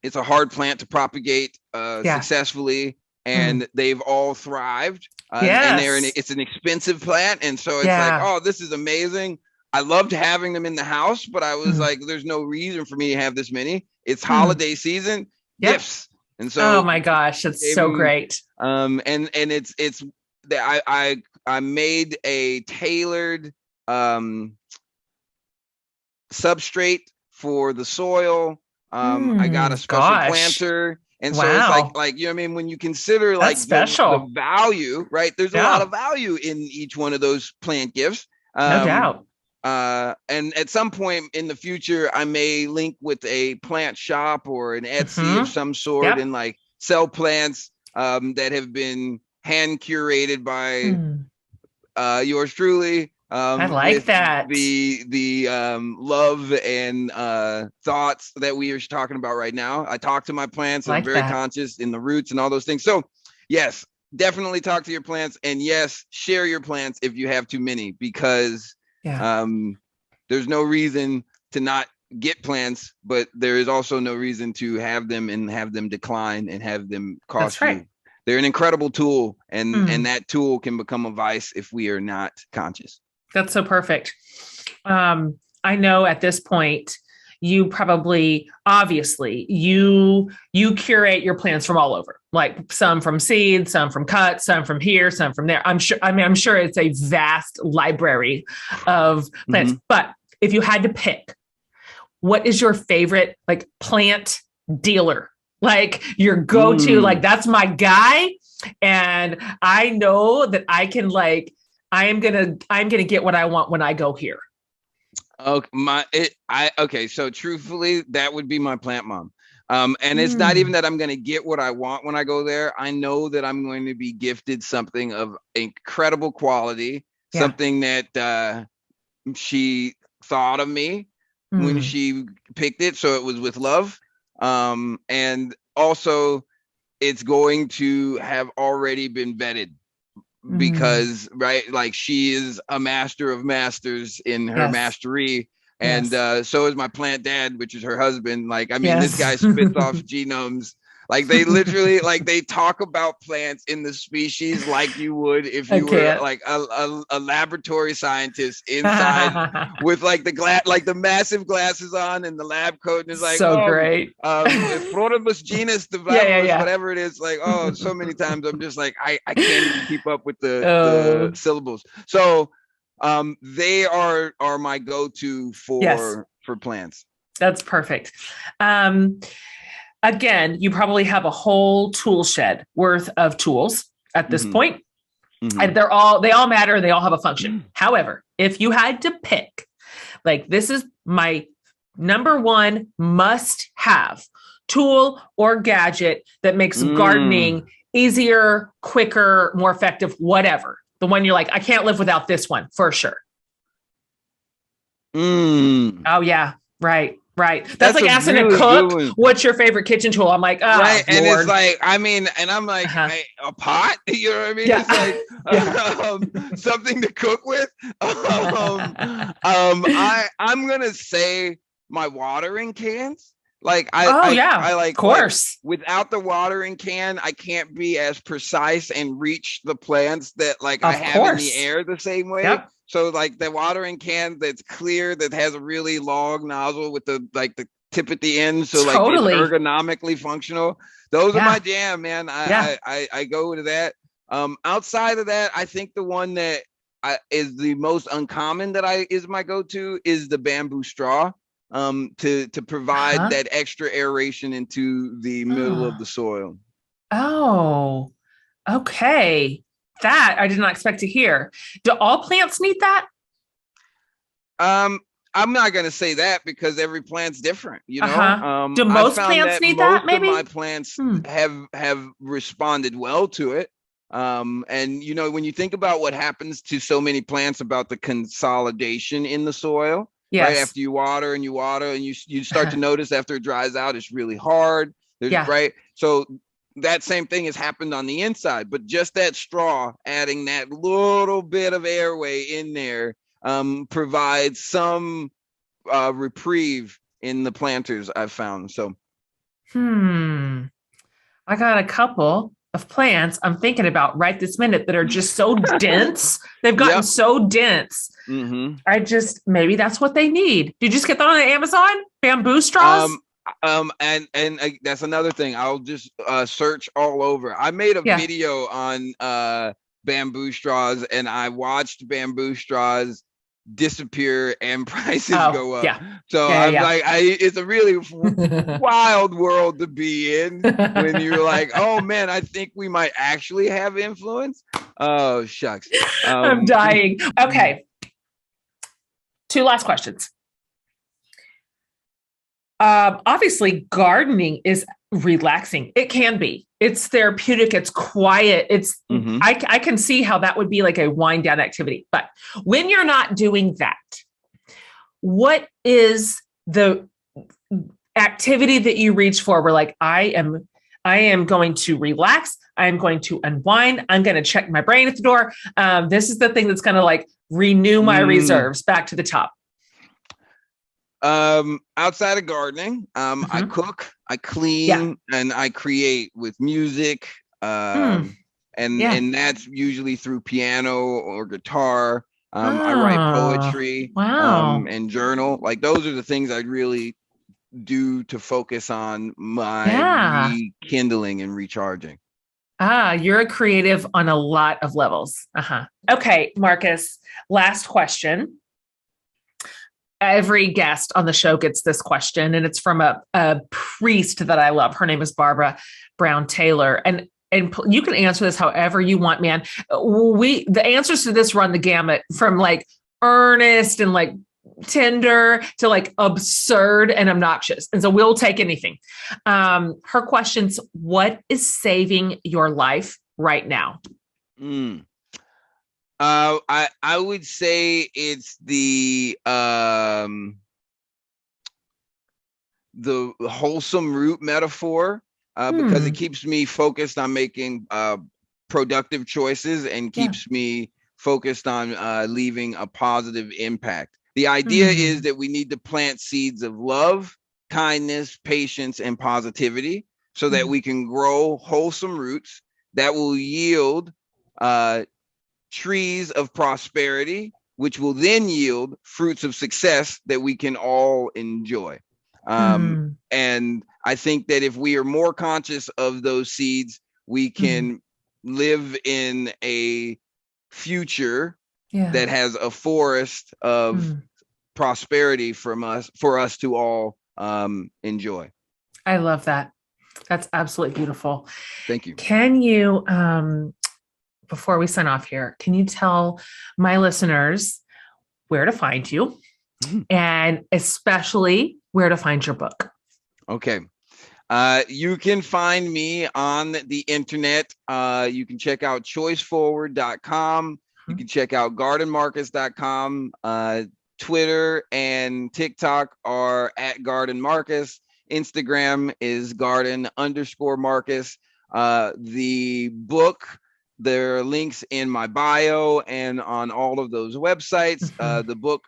it's a hard plant to propagate successfully, and they've all thrived. And it's an expensive plant, and so it's like, oh, this is amazing. I loved having them in the house, but I was like, there's no reason for me to have this many. It's holiday season, gifts, and so oh my gosh, it's so great. And it's I made a tailored substrate for the soil. I got a special planter, and so it's like, you know what I mean, when you consider like the value, right, there's a lot of value in each one of those plant gifts. No doubt. And at some point in the future, I may link with a plant shop or an Etsy of some sort, and like sell plants that have been hand curated by yours truly. I like that. The love and thoughts that we are talking about right now. I talk to my plants. I'm very conscious in the roots and all those things. So yes, definitely talk to your plants, and yes, share your plants if you have too many, because there's no reason to not get plants, but there is also no reason to have them and have them decline and have them cost you. They're an incredible tool, and that tool can become a vice if we are not conscious. That's so perfect. I know at this point, you probably, obviously, you curate your plants from all over, like some from seeds, some from cuts, some from here, some from there. I'm sure it's a vast library of plants. But if you had to pick, what is your favorite like plant dealer? Like your go-to, like that's my guy, and I know that I can like. I'm gonna get what I want when I go here. Okay, so truthfully, that would be my plant mom. And it's not even that I'm gonna get what I want when I go there. I know that I'm going to be gifted something of incredible quality, something that she thought of me when she picked it, so it was with love. And also, it's going to have already been vetted. Because like she is a master of masters in her mastery, and so is my plant dad, which is her husband. Like, I mean, this guy spits off genomes. Like they literally, like they talk about plants in the species like you would if you were like a laboratory scientist inside with like the like the massive glasses on and the lab coat, and it's like so great. Floribus genus, whatever it is. Like, oh, so many times I'm just like I can't even keep up with the syllables. So they are my go-to for plants. That's perfect. Again, you probably have a whole tool shed worth of tools at this point, and they all matter. They all have a function. However, if you had to pick, like this is my number one must have tool or gadget that makes gardening easier, quicker, more effective, whatever. The one you're like, I can't live without this one for sure. Oh yeah. Right. That's like asking a cook, what's your favorite kitchen tool? I'm like, oh, right. And Lord. it's like, I mean, and I'm like, a pot, you know what I mean? It's like something to cook with. I'm going to say my watering cans. Like, I like, of course. Like, without the watering can, I can't be as precise and reach the plants that like I have in the air the same way. Yep. So like the watering can that's clear, that has a really long nozzle with the tip at the end. So like it's ergonomically functional. Those are my jam, man. I go to that. Outside of that, I think the one that is the most uncommon that is my go-to is the bamboo straw, to provide that extra aeration into the middle of the soil. Oh, okay. That I did not expect to hear. Do all plants need that? I'm not going to say that because every plant's different, you know. Do most plants need that? Maybe most of my plants have responded well to it. And you know, when you think about what happens to so many plants about the consolidation in the soil, right? After you water and you start to notice after it dries out, it's really hard. Right. So that same thing has happened on the inside, but just that straw, adding that little bit of airway in there, provides some reprieve in the planters I've found. So, I got a couple of plants I'm thinking about right this minute that are just so dense. They've gotten so dense. Maybe that's what they need. Did you just get that on Amazon? Bamboo straws? And that's another thing. I'll just search all over. I made a video on bamboo straws, and I watched bamboo straws disappear and prices go up. So I'm like, it's a really wild world to be in when you're like, oh man, I think we might actually have influence. Oh shucks. I'm dying. Okay. 2 last questions. Obviously gardening is relaxing. It can be. It's therapeutic. It's quiet. It's I can see how that would be like a wind down activity. But when you're not doing that, what is the activity that you reach for? We're like, I am going to relax. I am going to unwind. I'm going to check my brain at the door. This is the thing that's going to like renew my reserves back to the top. Outside of gardening, I cook, I clean, and I create with music. And that's usually through piano or guitar. I write poetry, and journal. Like those are the things I really do to focus on my rekindling and recharging. You're a creative on a lot of levels. Okay, Marcus, last question. Every guest on the show gets this question, and it's from a priest that I love. Her name is Barbara Brown Taylor. And you can answer this however you want, man. The answers to this run the gamut from like earnest and like tender to like absurd and obnoxious. And so we'll take anything. Her question's, what is saving your life right now? I would say it's the wholesome root metaphor, because it keeps me focused on making productive choices and keeps me focused on leaving a positive impact. The idea is that we need to plant seeds of love, kindness, patience, and positivity so that we can grow wholesome roots that will yield trees of prosperity, which will then yield fruits of success that we can all enjoy. And I think that if we are more conscious of those seeds, we can live in a future that has a forest of prosperity for us to all enjoy. I love that. That's absolutely beautiful. Thank you. Can you, before we sign off here, can you tell my listeners where to find you and especially where to find your book? Okay. You can find me on the internet. You can check out choiceforward.com. You can check out gardenmarcus.com. Twitter and TikTok are at gardenmarcus. Instagram is garden_Marcus. The book, there are links in my bio and on all of those websites. The book,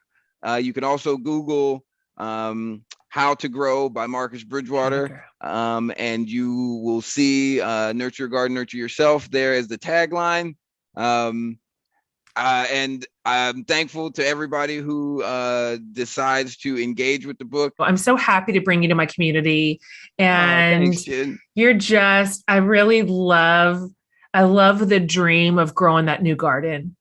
you can also Google How to Grow by Marcus Bridgewater, and you will see Nurture Your Garden, Nurture Yourself there as the tagline. And I'm thankful to everybody who decides to engage with the book. I'm so happy to bring you to my community. And thanks, Jen. I really love I love the dream of growing that new garden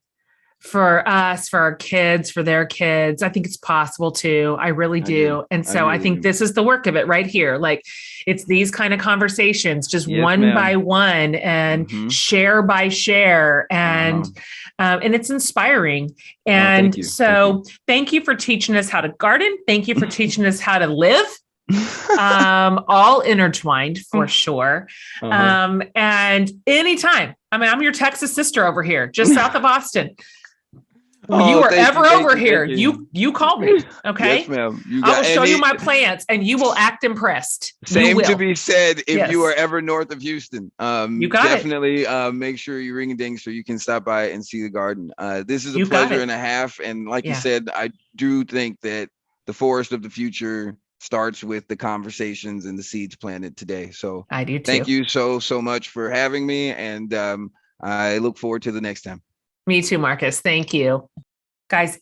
for us, for our kids, for their kids. I think it's possible too. I really do. And so I really think do. this is the work of it right here. Like it's these kind of conversations, just Yes, one ma'am. by one and share by share. And it's inspiring. And thank you for teaching us how to garden. Thank you for teaching us how to live. All intertwined for sure. And anytime, I mean, I'm your Texas sister over here, just south of Austin. You are ever over here. You call me. Okay. Yes, ma'am. I will show you my plants and you will act impressed. Same to be said if you are ever north of Houston. You got definitely make sure you ring a ding so you can stop by and see the garden. This is a pleasure and a half. And like you said, I do think that the forest of the future starts with the conversations and the seeds planted today. So I do too. Thank you so much for having me. And I look forward to the next time. Me too, Marcus. Thank you. Guys,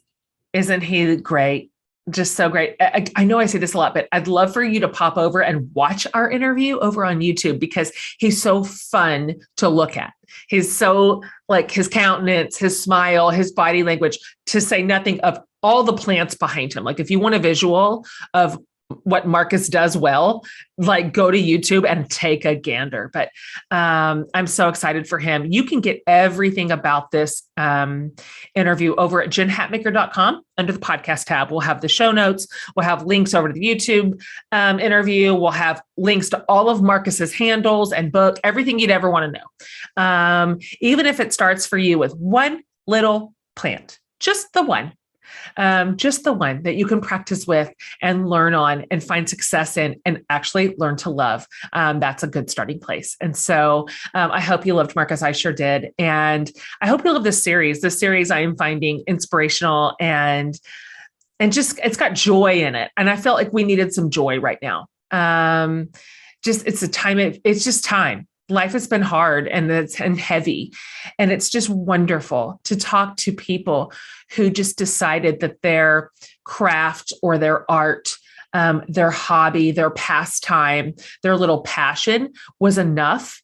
isn't he great? Just so great. I know I say this a lot, but I'd love for you to pop over and watch our interview over on YouTube because he's so fun to look at. He's so like his countenance, his smile, his body language, to say nothing of all the plants behind him. Like if you want a visual of what Marcus does well, like go to YouTube and take a gander. But I'm so excited for him. You can get everything about this interview over at jenhatmaker.com under the podcast tab. We'll have the show notes. We'll have links over to the YouTube interview. We'll have links to all of Marcus's handles and book, everything you'd ever want to know. Even if it starts for you with one little plant, just the one that you can practice with and learn on and find success in and actually learn to love. That's a good starting place. And so I hope you loved Marcus. I sure did. And I hope you love this series. This series I am finding inspirational and just, it's got joy in it. And I felt like we needed some joy right now. It's just time. Life has been hard and heavy. And it's just wonderful to talk to people who just decided that their craft or their art, their hobby, their pastime, their little passion was enough,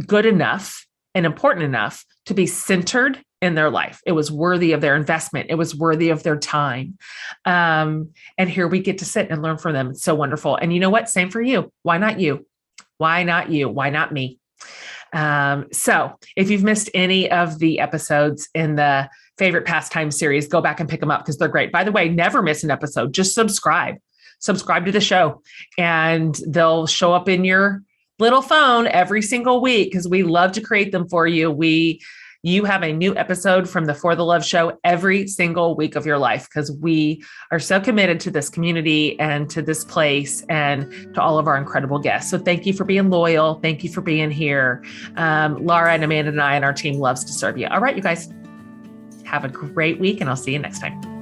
good enough, and important enough to be centered in their life. It was worthy of their investment. It was worthy of their time. And here we get to sit and learn from them. It's so wonderful. And you know what? Same for you. Why not you? Why not you? Why not me? So if you've missed any of the episodes in the favorite pastime series, go back and pick them up because they're great. By the way, never miss an episode. Just subscribe to the show and they'll show up in your little phone every single week because we love to create them for you. You have a new episode from the For the Love Show every single week of your life because we are so committed to this community and to this place and to all of our incredible guests. So thank you for being loyal. Thank you for being here. Laura and Amanda and I and our team loves to serve you. All right, you guys, have a great week and I'll see you next time.